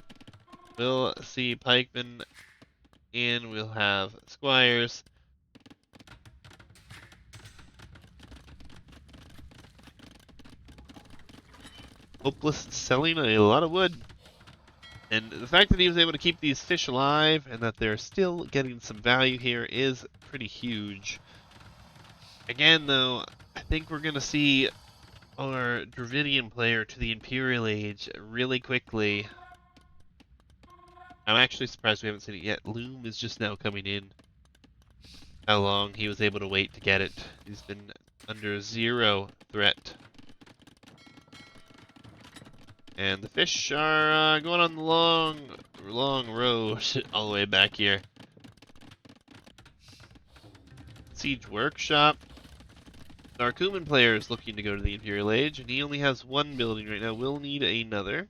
We'll see pikemen in, we'll have squires. Hopeless selling a lot of wood. And the fact that he was able to keep these fish alive and that they're still getting some value here is pretty huge. Again, though, I think we're going to see our Dravidian player to the Imperial Age really quickly. I'm actually surprised we haven't seen it yet. Loom is just now coming in. How long he was able to wait to get it. He's been under 0 threat. And the fish are going on the long road all the way back here. Siege Workshop. Our Kuman player is looking to go to the Imperial Age, and he only has one building right now. We'll need another.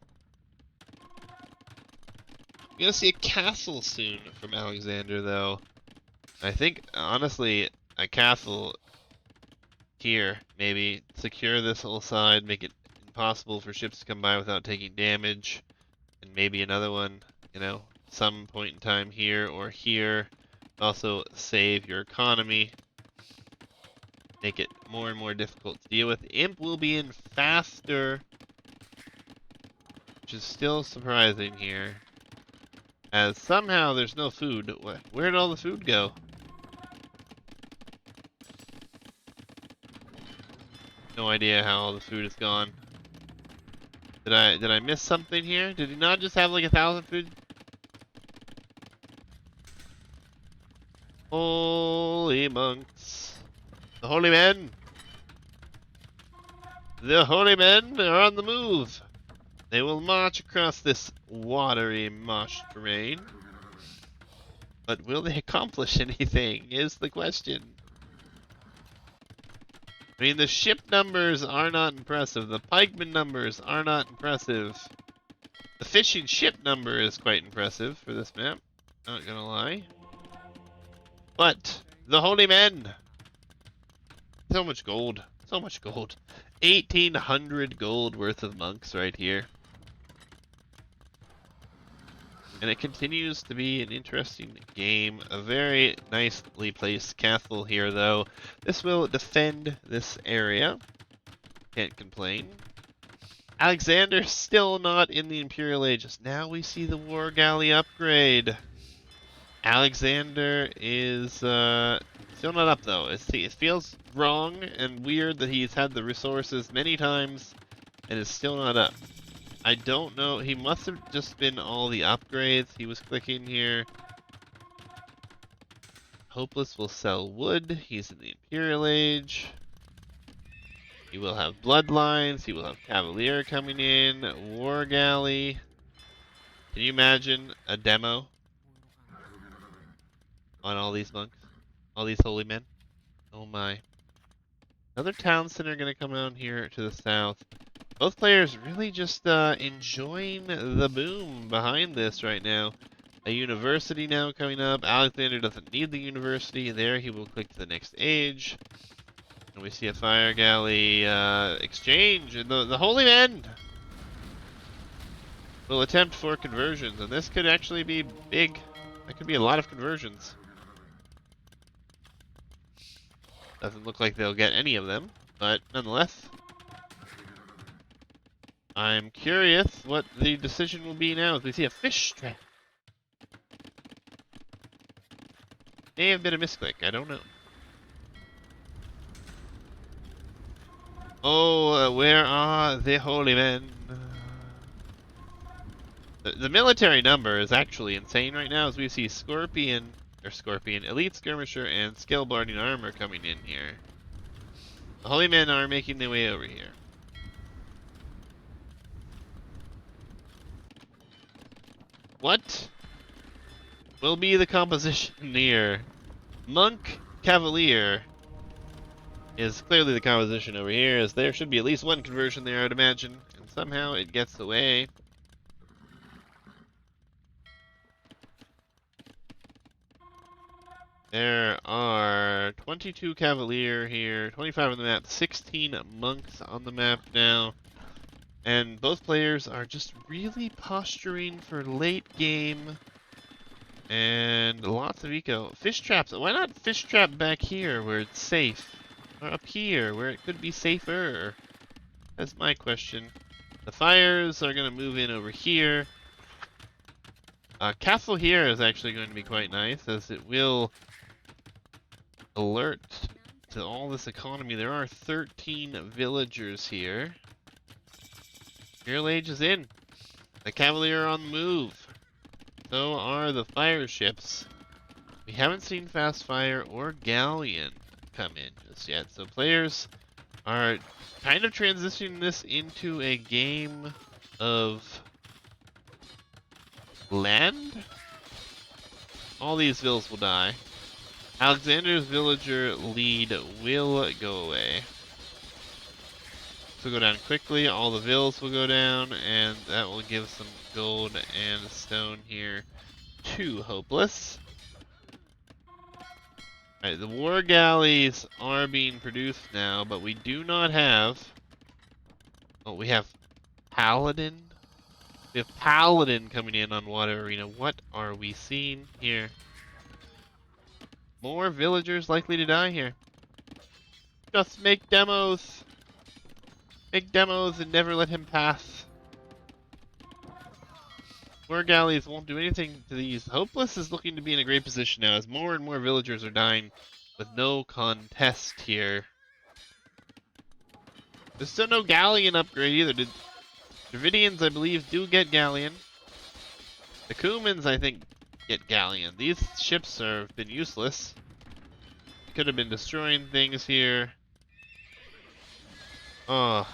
We're going to see a castle soon from Alexander, though. I think, honestly, a castle here, maybe. Secure this whole side, make it impossible for ships to come by without taking damage. And maybe another one, you know, some point in time here or here. Also save your economy. Make it more and more difficult to deal with. Imp will be in faster, which is still surprising here. As somehow there's no food. Where did all the food go? No idea how all the food is gone. Did I miss something here? Did he not just have like 1,000 food? Holy monks. The holy men! The holy men are on the move! They will march across this watery marsh terrain. But will they accomplish anything, is the question. I mean, the ship numbers are not impressive. The pikeman numbers are not impressive. The fishing ship number is quite impressive for this map. Not gonna lie. But, the holy men! So much gold. So much gold. 1,800 gold worth of monks right here. And it continues to be an interesting game. A very nicely placed castle here, though. This will defend this area. Can't complain. Alexander still not in the Imperial Ages. Now we see the War Galley upgrade. Alexander is still not up, though. It feels wrong and weird that he's had the resources many times and is still not up. I don't know. He must have just been all the upgrades he was clicking here. Hopeless will sell wood. He's in the Imperial Age. He will have bloodlines. He will have Cavalier coming in. War Galley. Can you imagine a demo on all these monks? All these holy men? Oh my. Another town center gonna come out here to the south. Both players really just enjoying the boom behind this right now. A university now coming up. Alexander doesn't need the university. There, he will click to the next age. And we see a fire galley exchange. And the Holy Men will attempt 4 conversions. And this could actually be big. That could be a lot of conversions. Doesn't look like they'll get any of them. But nonetheless, I'm curious what the decision will be now as we see a fish trap. May have been a misclick, I don't know. Oh, where are the holy men? The military number is actually insane right now as we see Scorpion, Elite Skirmisher, and Scalebarding Armor coming in here. The holy men are making their way over here. What will be the composition here? Monk Cavalier is clearly the composition over here, as there should be at least 1 conversion there, I'd imagine, and somehow it gets away. There are 22 Cavalier here, 25 on the map, 16 Monks on the map now. And both players are just really posturing for late game. And lots of eco. Fish traps. Why not fish trap back here where it's safe? Or up here where it could be safer? That's my question. The fires are going to move in over here. Castle here is actually going to be quite nice as it will alert to all this economy. There are 13 villagers here. Imperial Age is in. The Cavalier are on the move. So are the fire ships. We haven't seen Fast Fire or Galleon come in just yet. So players are kind of transitioning this into a game of land. All these villas will die. Alexander's villager lead will go away. Will go down quickly, all the villas will go down, and that will give some gold and stone here to Hopeless. Alright, the war galleys are being produced now, but we do not have... Oh, we have Paladin? We have Paladin coming in on Water Arena. What are we seeing here? More villagers likely to die here. Just make demos! Make demos and never let him pass. War galleys won't do anything to these. Hopeless is looking to be in a great position now as more and more villagers are dying with no contest here. There's still no Galleon upgrade either. The Dravidians, I believe, do get Galleon. The Cumans, I think, get Galleon. These ships have been useless. Could have been destroying things here. Oh.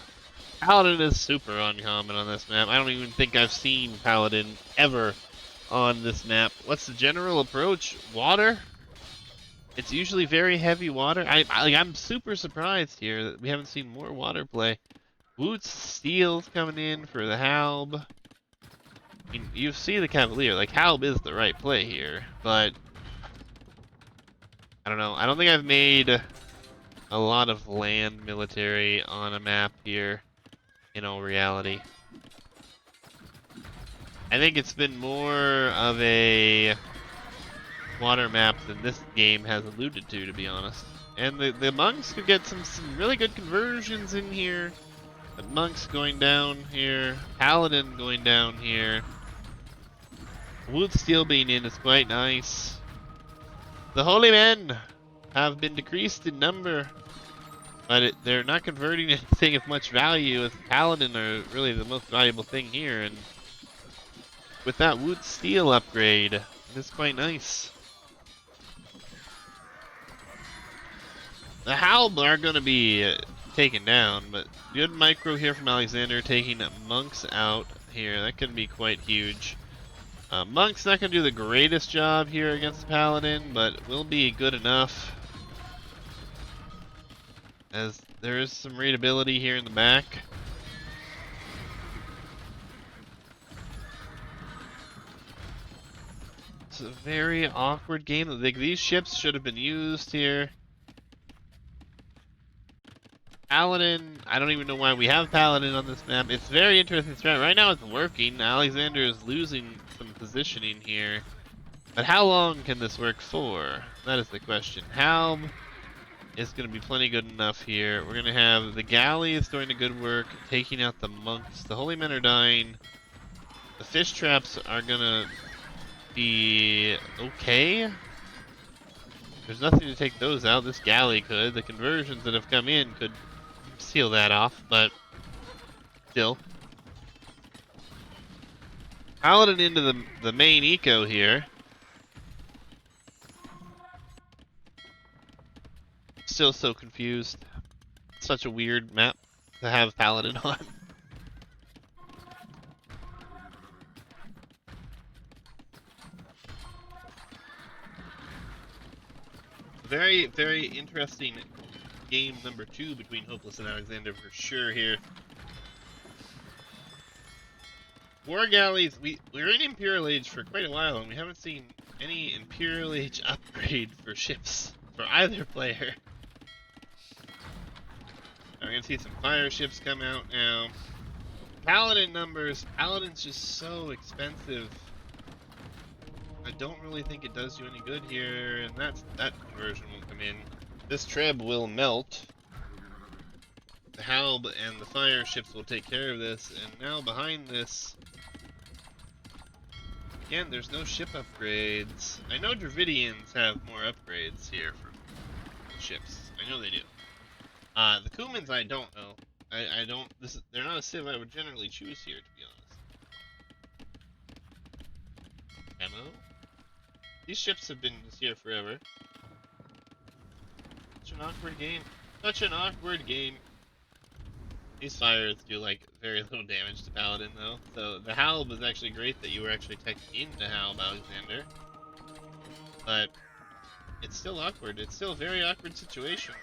Paladin is super uncommon on this map. I don't even think I've seen Paladin ever on this map. What's the general approach? Water? It's usually very heavy water. I'm super surprised here that we haven't seen more water play. Woot's Steel's coming in for the Halb. I mean, you see the Cavalier. Like, Halb is the right play here, but I don't know. I don't think I've made a lot of land military on a map here. In all reality, I think it's been more of a water map than this game has alluded to be honest. And the monks could get some really good conversions in here. The monks going down here, Paladin going down here. Wood Steel being in is quite nice. The Holy Men have been decreased in number. But they're not converting anything of much value, as Paladin are really the most valuable thing here, and with that Wood Steel upgrade, it is quite nice. The Halb are going to be taken down, but good micro here from Alexander, taking Monks out here. That could be quite huge. Monk's not going to do the greatest job here against Paladin, but will be good enough. As there is some readability here in the back. a very awkward game. Like, these ships should have been used here. Paladin, I don't even know why we have Paladin on this map. It's very interesting strat. Right now it's working. Alexander is losing some positioning here. But how long can this work for? That is the question. Halb is going to be plenty good enough here. We're going to have the galleys doing the good work, taking out the monks. The holy men are dying. The fish traps are going to be okay. There's nothing to take those out. This galley could. The conversions that have come in could seal that off, but still. Paladin into the main eco here. Still so confused. Such a weird map to have Paladin on. Very, very interesting game number 2 between Hopeless and Alexander for sure here. War galleys, we're in Imperial Age for quite a while and we haven't seen any Imperial Age upgrade for ships for either player. We're gonna see some fire ships come out now. Paladin numbers, Paladin's just so expensive. I don't really think it does you any good here, and that conversion won't come in. This treb will melt. The Halb and the fire ships will take care of this, and now behind this, again, there's no ship upgrades. I know Dravidians have more upgrades here for ships. I know they do. The Kumans I don't know. I don't. They're not a civ I would generally choose here, to be honest. Ammo. These ships have been here forever. Such an awkward game. Such an awkward game. These fires do like very little damage to Paladin though. So the Halb was actually great that you were actually teched into Halb, Alexander. But it's still awkward. It's still a very awkward situation.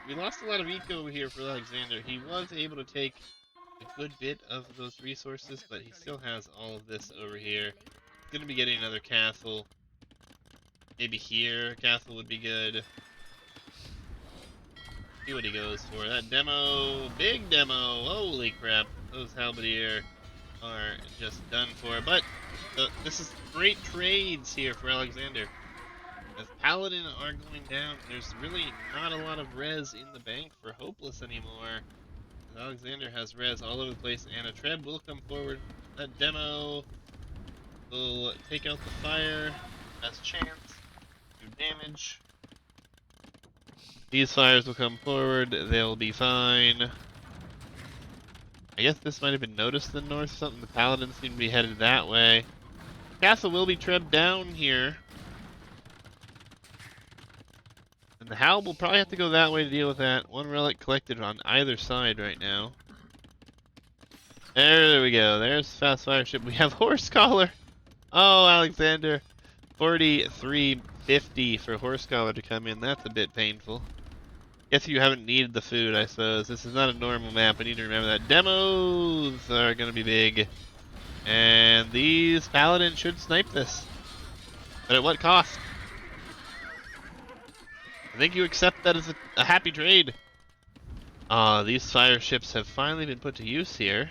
We lost a lot of eco here for Alexander. He was able to take a good bit of those resources, but he still has all of this over here. He's gonna be getting another castle. Maybe here, castle would be good. See what he goes for. That demo, big demo. Holy crap! Those halberdier are just done for. But this is great trades here for Alexander. As Paladin are going down, there's really not a lot of res in the bank for Hopeless anymore. Alexander has res all over the place, and a treb will come forward. That demo will take out the fire. Has chance. Damage. These fires will come forward, they'll be fine. I guess this might have been noticed in the north, something. The Paladins seem to be headed that way. Castle will be trebbed down here. And the Halb will probably have to go that way to deal with that. One relic collected on either side right now. There we go, there's fast fire ship. We have Horse Collar. Oh, Alexander. 43.50 for Horse Collar to come in. That's a bit painful. Guess you haven't needed the food, I suppose. This is not a normal map. I need to remember that. Demos are going to be big. And these Paladins should snipe this. But at what cost? I think you accept that as a happy trade. These fire ships have finally been put to use here.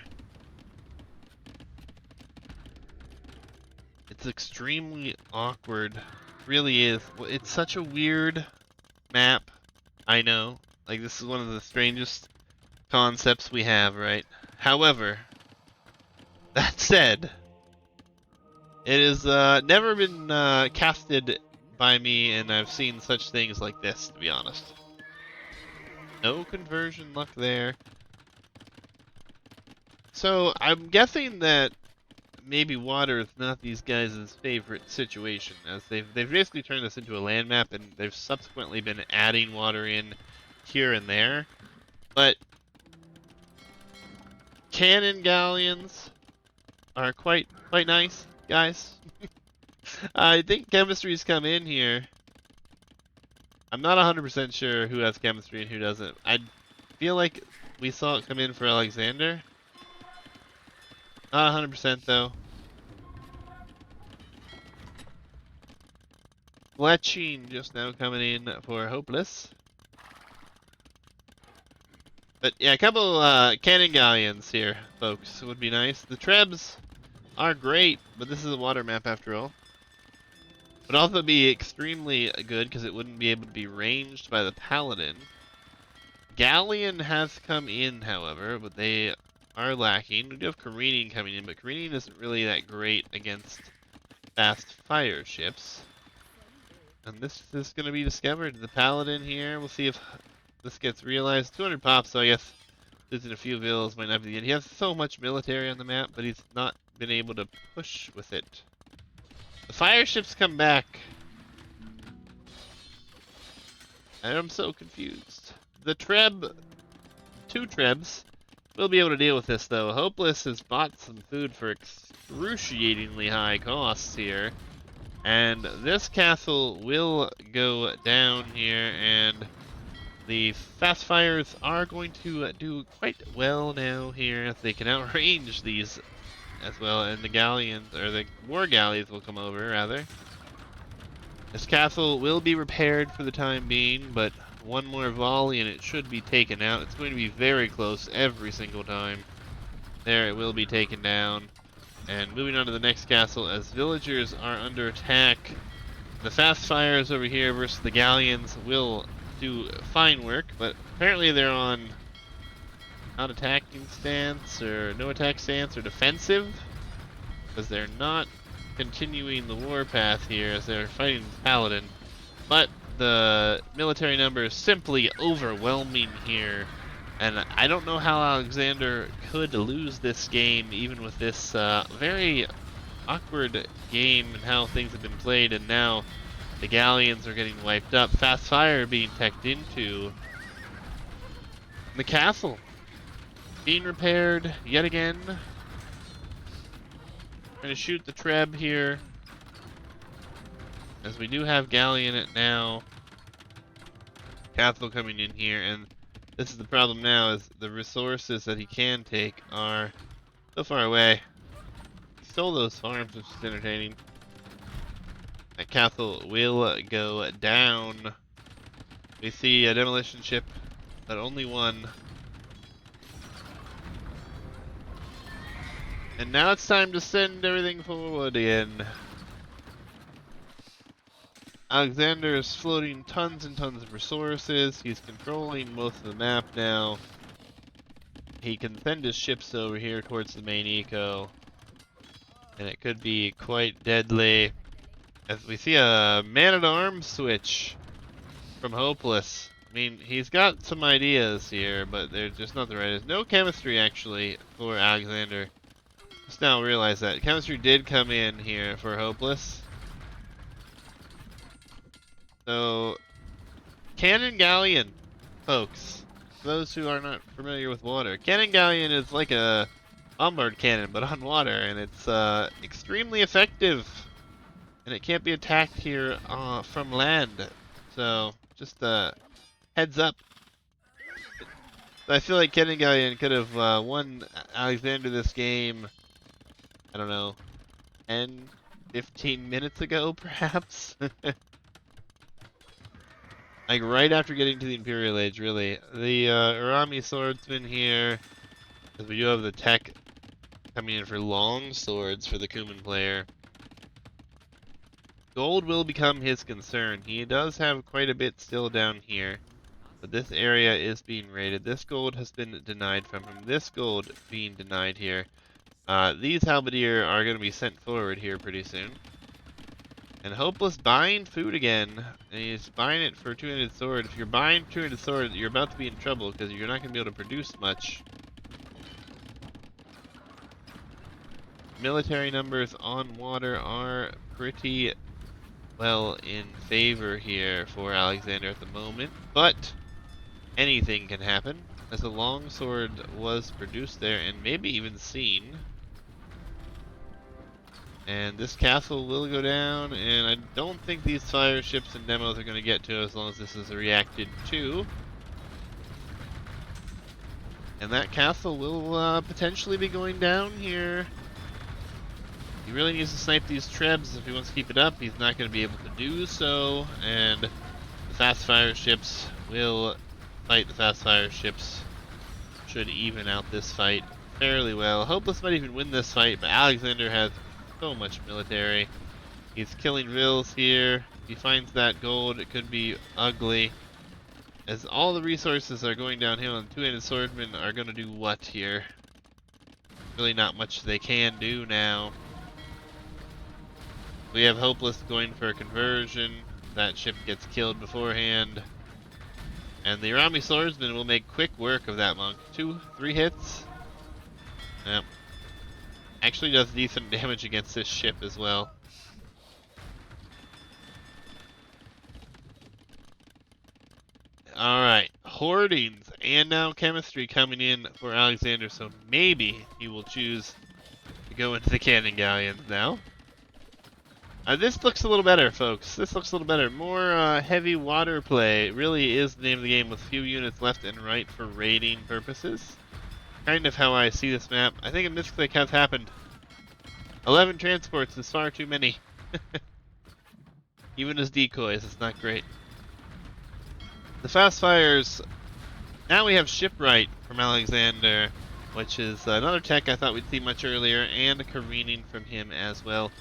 It's extremely awkward. It really is. It's such a weird map. I know. Like, this is one of the strangest concepts we have, right? However, that said, it has never been casted by me, and I've seen such things like this, to be honest. No conversion luck there. So, I'm guessing that maybe water is not these guys' favorite situation, as they've basically turned this into a land map, and they've subsequently been adding water in here and there. But cannon galleons are quite nice, guys. I think chemistry's come in here. I'm not 100% sure who has chemistry and who doesn't. I feel like we saw it come in for Alexander. Not 100% though. Fletching just now coming in for Hopeless. But yeah, a couple cannon galleons here, folks, would be nice. The Trebs are great, but this is a water map after all. Would also be extremely good because it wouldn't be able to be ranged by the Paladin. Galleon has come in, however, but they are lacking. We do have careening coming in, but careening isn't really that great against fast fire ships. And this is going to be discovered. The Paladin here, we'll see if this gets realized. 200 pops, so I guess losing a few villas might not be the end. He has so much military on the map, but he's not been able to push with it. The fire ships come back. I'm so confused. The Treb, 2 Trebs, will be able to deal with this though. Hopeless has bought some food for excruciatingly high costs here. And this castle will go down here, and the fast fires are going to do quite well now here as they can outrange these as well, and the galleons, or the war galleys will come over rather. This castle will be repaired for the time being, but one more volley and it should be taken out. It's going to be very close every single time. There, it will be taken down. And moving on to the next castle, as villagers are under attack, the fast fires over here versus the galleons will do fine work, but apparently they're on not attacking stance, or no attack stance, or defensive, because they're not continuing the warpath here as they're fighting the Paladin. But the military number is simply overwhelming here. And I don't know how Alexander could lose this game, even with this very awkward game and how things have been played. And now the galleons are getting wiped up. Fast fire being teched into. The castle being repaired yet again. Trying to shoot the Treb here, as we do have galleon it now. Castle coming in here, and this is the problem now, is the resources that he can take are so far away. He stole those farms, which is entertaining. That castle will go down. We see a demolition ship, but only one. And now it's time to send everything forward again. Alexander is floating tons and tons of resources. He's controlling most of the map now. He can send his ships over here towards the main eco. And it could be quite deadly. As we see a man-at-arms switch from Hopeless. I mean, he's got some ideas here, but they're just not the right. There's no chemistry, actually, for Alexander. Just now realize that. Chemistry did come in here for Hopeless. So, Cannon Galleon, folks, for those who are not familiar with water. Cannon Galleon is like a bombard cannon, but on water, and it's extremely effective. And it can't be attacked here from land. So, just heads up. I feel like Cannon Galleon could have won Alexander this game, I don't know, 10, 15 minutes ago, perhaps? Like right after getting to the Imperial Age, really. The Urami swordsman here, because we do have the tech coming in for long swords for the Kuman player. Gold will become his concern. He does have quite a bit still down here, but this area is being raided. This gold has been denied from him. This gold being denied here. These halberdier are going to be sent forward here pretty soon. And Hopeless buying food again, and he's buying it for 200 sword. If you're buying 200 sword, you're about to be in trouble because you're not going to be able to produce much. Military numbers on water are pretty well in favor here for Alexander at the moment, but anything can happen, as a longsword was produced there and maybe even seen. And this castle will go down, and I don't think these fire ships and demos are going to get to as long as this is reacted to. And that castle will potentially be going down here. He really needs to snipe these trebs if he wants to keep it up. He's not going to be able to do so, and the fast fire ships will fight the fast fire ships. Should even out this fight fairly well. Hopeless might even win this fight, but Alexander has so much military. He's killing Vils here. If he finds that gold, it could be ugly. As all the resources are going downhill, and two-handed swordsmen are going to do what here? Really not much they can do now. We have Hopeless going for a conversion. That ship gets killed beforehand. And the Arami swordsman will make quick work of that monk. 2-3 hits. Yep. Actually does decent damage against this ship as well. Alright, hoardings and now chemistry coming in for Alexander, so maybe he will choose to go into the cannon galleons now. This looks a little better, folks. This looks a little better. More heavy water play really is the name of the game, with few units left and right for raiding purposes. Kind of how I see this map. I think a misclick has happened. 11 transports is far too many. Even as decoys, it's not great. The fast fires, now we have shipwright from Alexander, which is another tech I thought we'd see much earlier, and careening from him as well.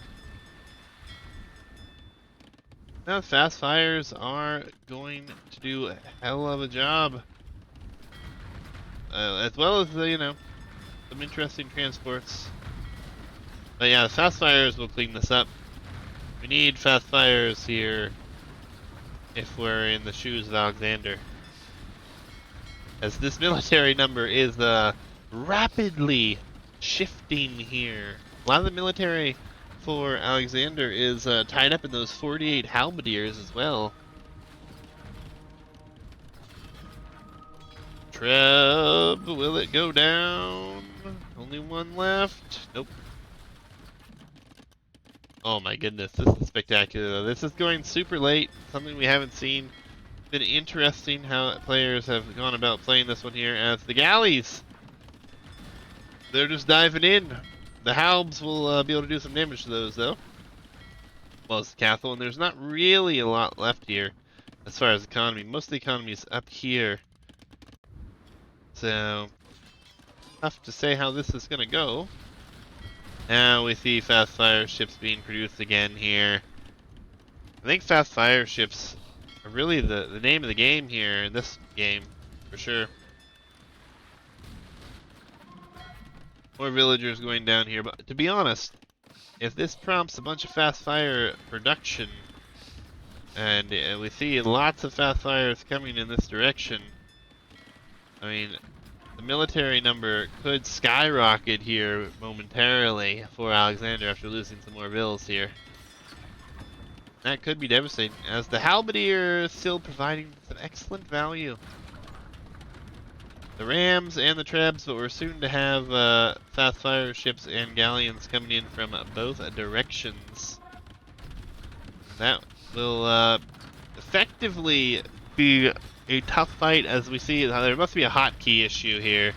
Now fast fires are going to do a hell of a job, as well as some interesting transports. But yeah, the fast fires will clean this up. We need fast fires here if we're in the shoes of Alexander, as this military number is rapidly shifting here. A lot of the military for Alexander is tied up in those 48 halberdiers as well. Treb, will it go down? Only one left. Nope. Oh my goodness, this is spectacular though. This is going super late, something we haven't seen. It's been interesting how players have gone about playing this one here, as the galleys, they're just diving in. The halbs will be able to do some damage to those though. Well as the castle, and there's not really a lot left here as far as economy. Most of the economy is up here. So, tough to say how this is going to go. Now we see fast fire ships being produced again here. I think fast fire ships are really the name of the game here in this game, for sure. More villagers going down here, but to be honest, if this prompts a bunch of fast fire production, and we see lots of fast fires coming in this direction, I mean, the military number could skyrocket here momentarily for Alexander after losing some more vills here. That could be devastating, as the halberdier is still providing some excellent value. The rams and the trebs, but we're soon to have fast fire ships and galleons coming in from both directions. That will effectively be a tough fight, as we see there must be a hotkey issue here.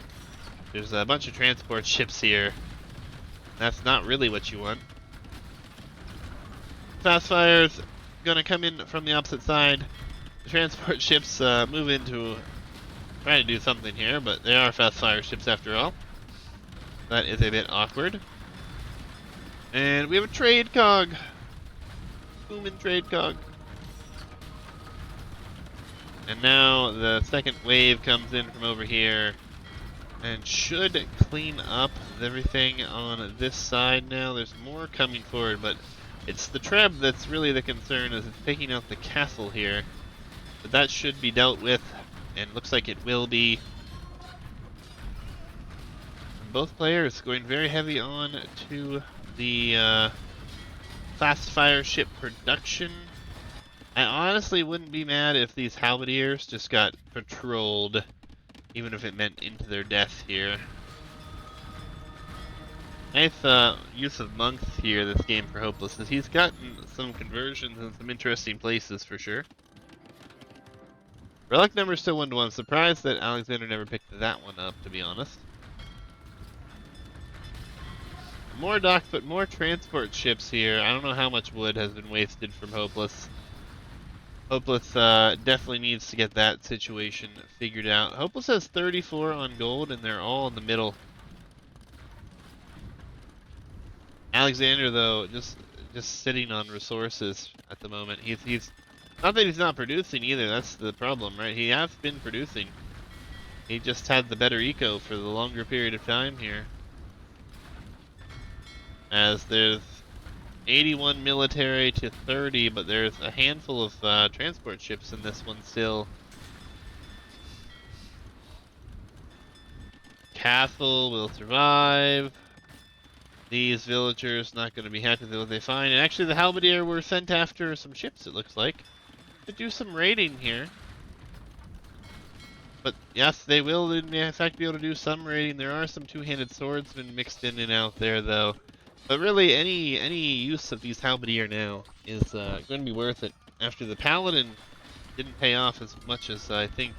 There's a bunch of transport ships here. That's not really what you want. Fast fire's gonna come in from the opposite side. The transport ships move into trying to do something here, but they are fast fire ships after all. That is a bit awkward. And we have a trade cog. Booming trade cog. And now the second wave comes in from over here and should clean up everything on this side now. There's more coming forward, but it's the treb that's really the concern, as it's taking out the castle here. But that should be dealt with, and looks like it will be. Both players going very heavy on to the fast fire ship production. I honestly wouldn't be mad if these halberdiers just got patrolled, even if it meant into their death here. Nice use of monks here this game for Hopelessness. He's gotten some conversions in some interesting places for sure. Relic number is still 1 to 1. Surprised that Alexander never picked that one up, to be honest. more docks, but more transport ships here. I don't know how much wood has been wasted from Hopeless. Hopeless definitely needs to get that situation figured out. Hopeless has 34 on gold, and they're all in the middle. Alexander, though, just sitting on resources at the moment. He's not that he's not producing either. That's the problem, right? He has been producing. He just had the better eco for the longer period of time here. As there's 81 military to 30, but there's a handful of transport ships in this one still. Castle will survive. These villagers not going to be happy with what they find. And actually the Halberdier were sent after some ships, it looks like, to do some raiding here. But yes, they will in fact be able to do some raiding. There are some two-handed swordsmen mixed in and out there, though. But really, any use of these Halberdier now is going to be worth it. After the Paladin didn't pay off as much as I think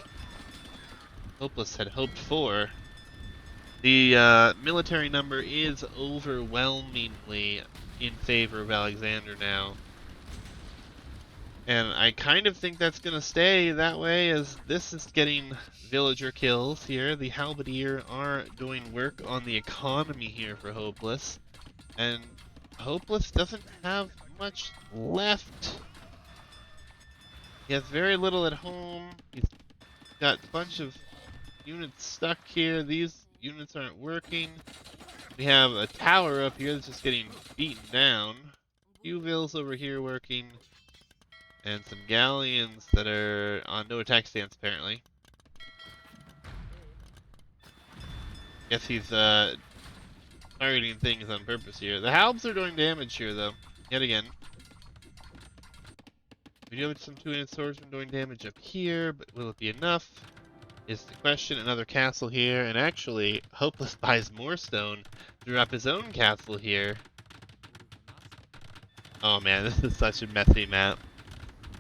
Hopeless had hoped for, the military number is overwhelmingly in favor of Alexander now. And I kind of think that's going to stay that way, as this is getting villager kills here. The Halberdier are doing work on the economy here for Hopeless. And Hopeless doesn't have much left. He has very little at home. He's got a bunch of units stuck here. These units aren't working. We have a tower up here that's just getting beaten down. A few vills over here working. And some galleons that are on no attack stance, apparently. Guess he's targeting things on purpose here. The Halbs are doing damage here, though. Yet again. We do have some two-handed swordsmen doing damage up here, but will it be enough? Is the question. Another castle here, and actually, Hopeless buys more stone to drop his own castle here. Oh man, this is such a messy map.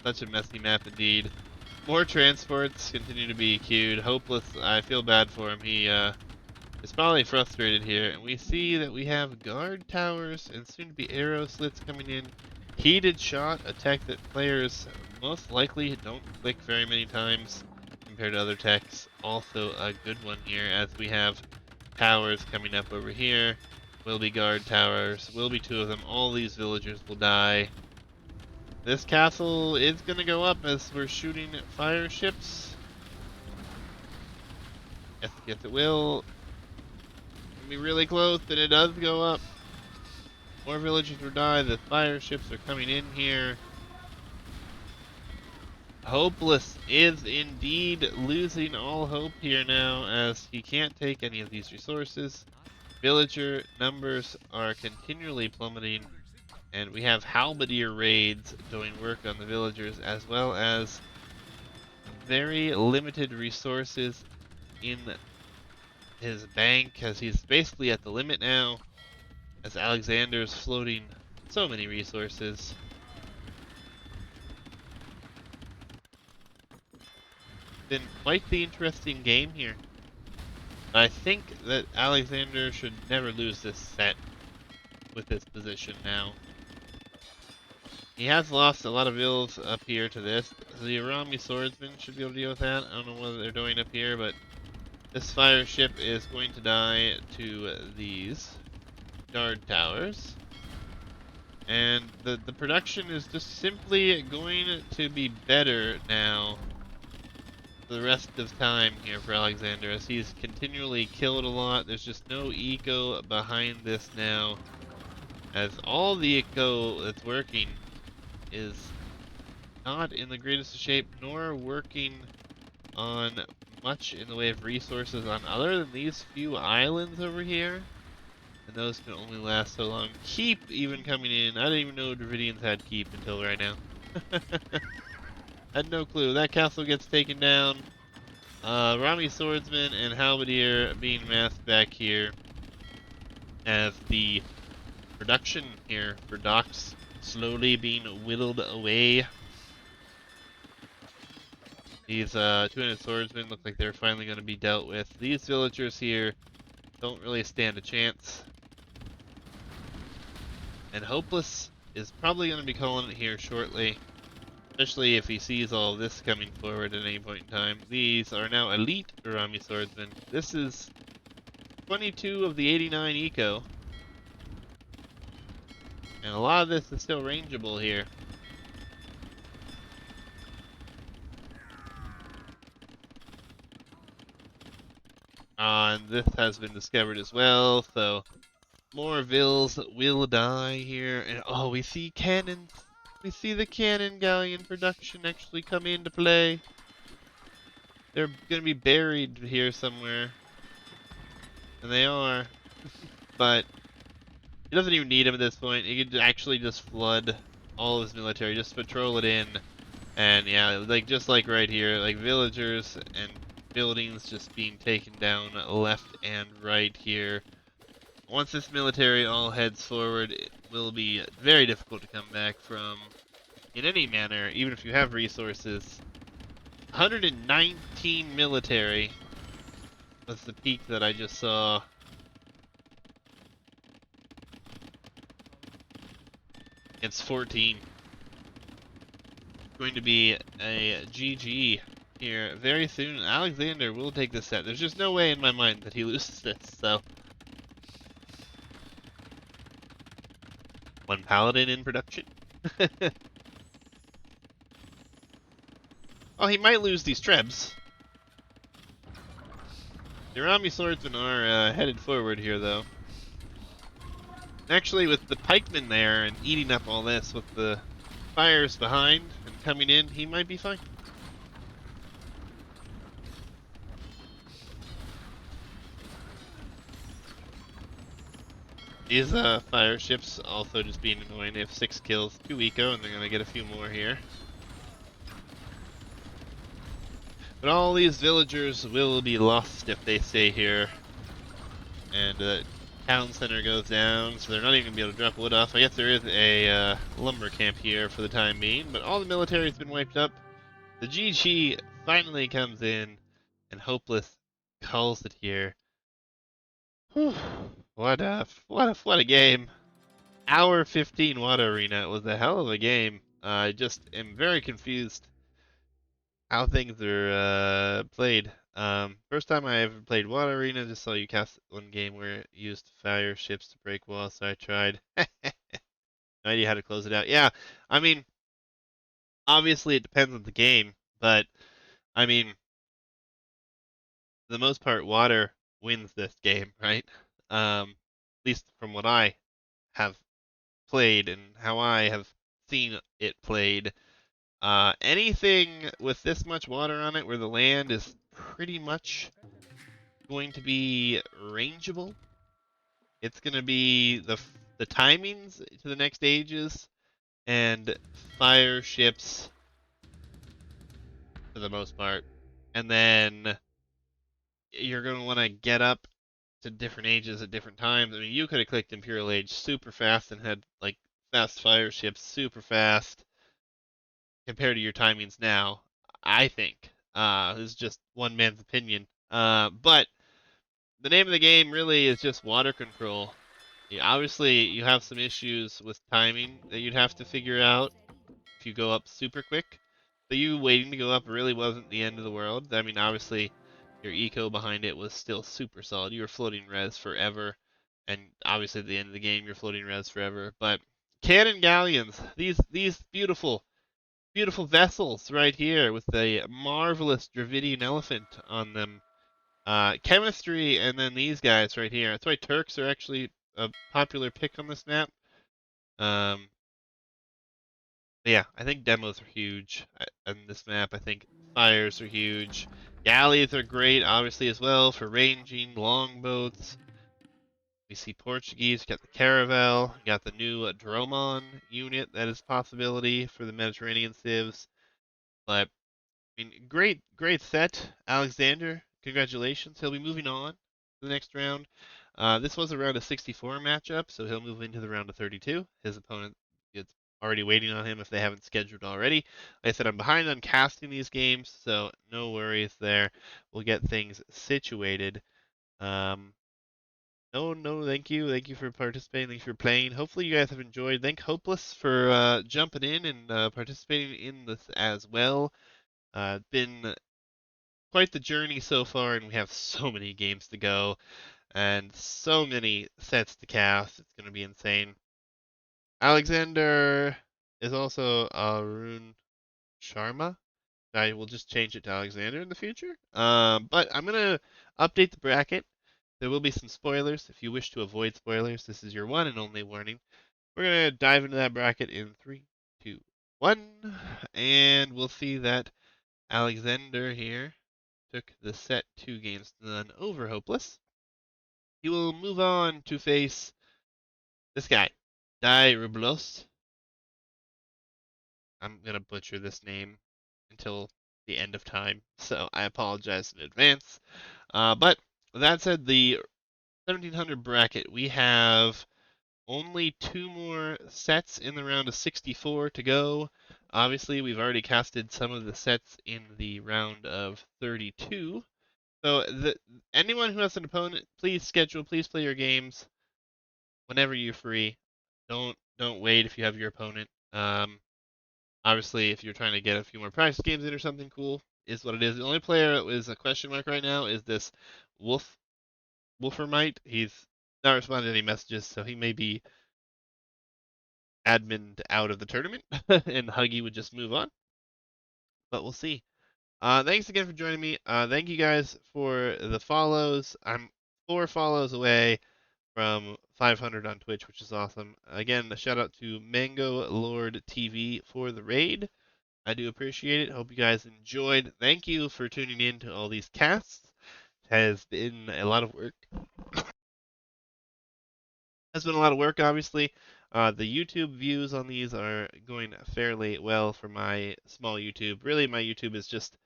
Such a messy map indeed. More transports continue to be queued. Hopeless, I feel bad for him. He is probably frustrated here. And we see that we have guard towers and soon to be arrow slits coming in. Heated shot, a tech that players most likely don't click very many times compared to other techs. Also a good one here, as we have towers coming up over here. Will be guard towers, will be two of them. All these villagers will die. This castle is going to go up as we're shooting fire ships. Yes, it will. It'll be really close, and it does go up. More villagers will die. The fire ships are coming in here. Hopeless is indeed losing all hope here now, as he can't take any of these resources. Villager numbers are continually plummeting. And we have Halberdier raids doing work on the villagers, as well as very limited resources in his bank, as he's basically at the limit now, as Alexander's floating so many resources. Been quite the interesting game here. I think that Alexander should never lose this set with his position now. He has lost a lot of vills up here to this. The Arami swordsman should be able to deal with that. I don't know what they're doing up here, but this fire ship is going to die to these guard towers. And the production is just simply going to be better now for the rest of time here for Alexander, as he's continually killed a lot. There's just no eco behind this now, as all the eco that's working is not in the greatest of shape, nor working on much in the way of resources on other than these few islands over here. And those can only last so long. Keep even coming in. I didn't even know Dravidians had keep until right now. Had no clue. That castle gets taken down. Rami swordsman and Halberdier being massed back here, as the production here for docks slowly being whittled away. These two-handed swordsmen look like they're finally going to be dealt with. These villagers here don't really stand a chance. And Hopeless is probably going to be calling it here shortly, especially if he sees all this coming forward at any point in time. These are now elite Urami swordsmen. This is 22 of the 89 eco. And a lot of this is still rangeable here. And this has been discovered as well, so more vills will die here. And oh, we see cannons. We see the cannon galleon production actually come into play. They're gonna be buried here somewhere. And they are. But he doesn't even need them at this point. He could actually just flood all of his military, just patrol it in. And yeah, like just like right here, like villagers and buildings just being taken down left and right here. Once this military all heads forward, it will be very difficult to come back from in any manner, even if you have resources. 119 military was the peak that I just saw. It's 14. Going to be a GG here very soon. Alexander will take this set. There's just no way in my mind that he loses this, so. One paladin in production. Oh, he might lose these trebs. The Urami swordsmen are headed forward here, though. Actually, with the pikemen there and eating up all this, with the fires behind and coming in, he might be fine. These fire ships also just being annoying. They have 6 kills, 2 eco, and they're gonna get a few more here. But all these villagers will be lost if they stay here. And the town center goes down, so they're not even gonna be able to drop wood off. I guess there is a lumber camp here for the time being, but all the military's been wiped up. The GG finally comes in, and Hopeless calls it here. Whew. What a game. Hour 15 Water Arena was a hell of a game. I just am very confused how things are played. First time I ever played Water Arena, just saw you cast one game where it used fire ships to break walls, so I tried. No idea how to close it out. Yeah, I mean, obviously it depends on the game, but I mean, for the most part, water wins this game, right? At least from what I have played and how I have seen it played. Anything with this much water on it where the land is pretty much going to be rangeable, it's going to be the timings to the next stages and fire ships for the most part. And then you're going to want to get up to different ages at different times. I mean, you could have clicked Imperial Age super fast and had like fast fire ships super fast compared to your timings now, I think. This is just one man's opinion. But the name of the game really is just water control. Obviously, you have some issues with timing that you'd have to figure out if you go up super quick. So you waiting to go up really wasn't the end of the world. I mean, obviously, your eco behind it was still super solid. You were floating res forever. And obviously, at the end of the game, you're floating res forever. But cannon galleons, these beautiful vessels right here with a marvelous Dravidian elephant on them. Chemistry, and then these guys right here. That's why Turks are actually a popular pick on this map. Um, yeah, I think demos are huge on this map. I think fires are huge. Galleys are great, obviously, as well for ranging, longboats. We see Portuguese, got the Caravel, got the new Dromon unit that is a possibility for the Mediterranean civs. But I mean, great set, Alexander. Congratulations. He'll be moving on to the next round. This was a round of 64 matchup, so he'll move into the round of 32. His opponent is already waiting on him if they haven't scheduled already. Like I said, I'm behind on casting these games, so no worries there. We'll get things situated. Um, No, thank you. Thank you for participating. Thank you for playing. Hopefully you guys have enjoyed. Thank Hopeless for jumping in and participating in this as well. Been quite the journey so far, and we have so many games to go and so many sets to cast. It's going to be insane. Alexander is also Arun Sharma. I will just change it to Alexander in the future. But I'm going to update the bracket. There will be some spoilers. If you wish to avoid spoilers, this is your one and only warning. We're going to dive into that bracket in 3, 2, 1. And we'll see that Alexander here took the set 2 games to none over Hopeless. He will move on to face this guy, Dai Rublos. I'm going to butcher this name until the end of time, so I apologize in advance. But that said, the 1700 bracket, we have only 2 more sets in the round of 64 to go. Obviously, we've already casted some of the sets in the round of 32. So anyone who has an opponent, please schedule, please play your games whenever you're free. Don't wait if you have your opponent. Obviously, if you're trying to get a few more practice games in or something cool, is what it is. The only player that is a question mark right now is this Wolfermite. He's not responding to any messages, so he may be admin out of the tournament, and Huggy would just move on. But we'll see. Thanks again for joining me. Thank you guys for the follows. I'm 4 follows away from 500 on Twitch, which is awesome. Again, a shout out to Mango Lord TV for the raid. I do appreciate it. Hope you guys enjoyed. Thank you for tuning in to all these casts. It has been a lot of work. Has been a lot of work, obviously. The YouTube views on these are going fairly well for my small YouTube. Really, my YouTube is just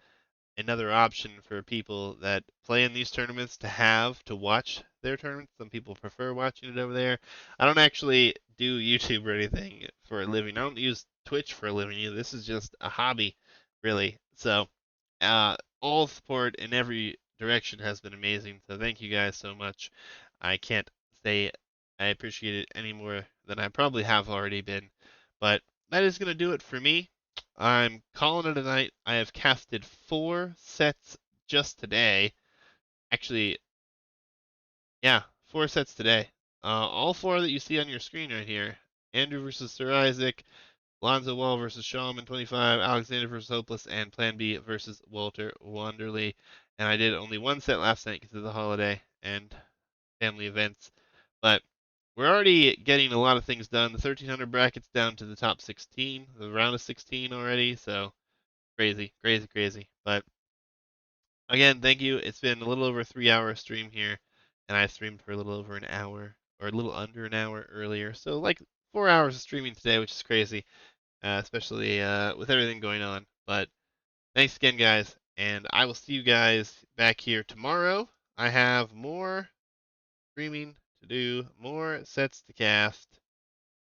another option for people that play in these tournaments to have to watch their tournaments. Some people prefer watching it over there. I don't actually do YouTube or anything for a living. I don't use Twitch for a living either. This is just a hobby, really. So, all support in every direction has been amazing. So thank you guys so much. I can't say I appreciate it any more than I probably have already been. But that is going to do it for me. I'm calling it a night. I have casted 4 sets just today. Actually, yeah, 4 sets today. All 4 that you see on your screen right here. Andrew versus Sir Isaac, Lonzo Wall versus Shaman 25, Alexander versus Hopeless, and Plan B versus Walter Wanderley. And I did only 1 set last night because of the holiday and family events. But we're already getting a lot of things done. The 1300 brackets down to the top 16, the round of 16 already. So crazy, crazy, crazy. But again, thank you. It's been a little over a 3-hour stream here, and I streamed for a little over an hour, or a little under an hour earlier. So like 4 hours of streaming today, which is crazy, especially with everything going on. But thanks again, guys, and I will see you guys back here tomorrow. I have more streaming to do, more sets to cast.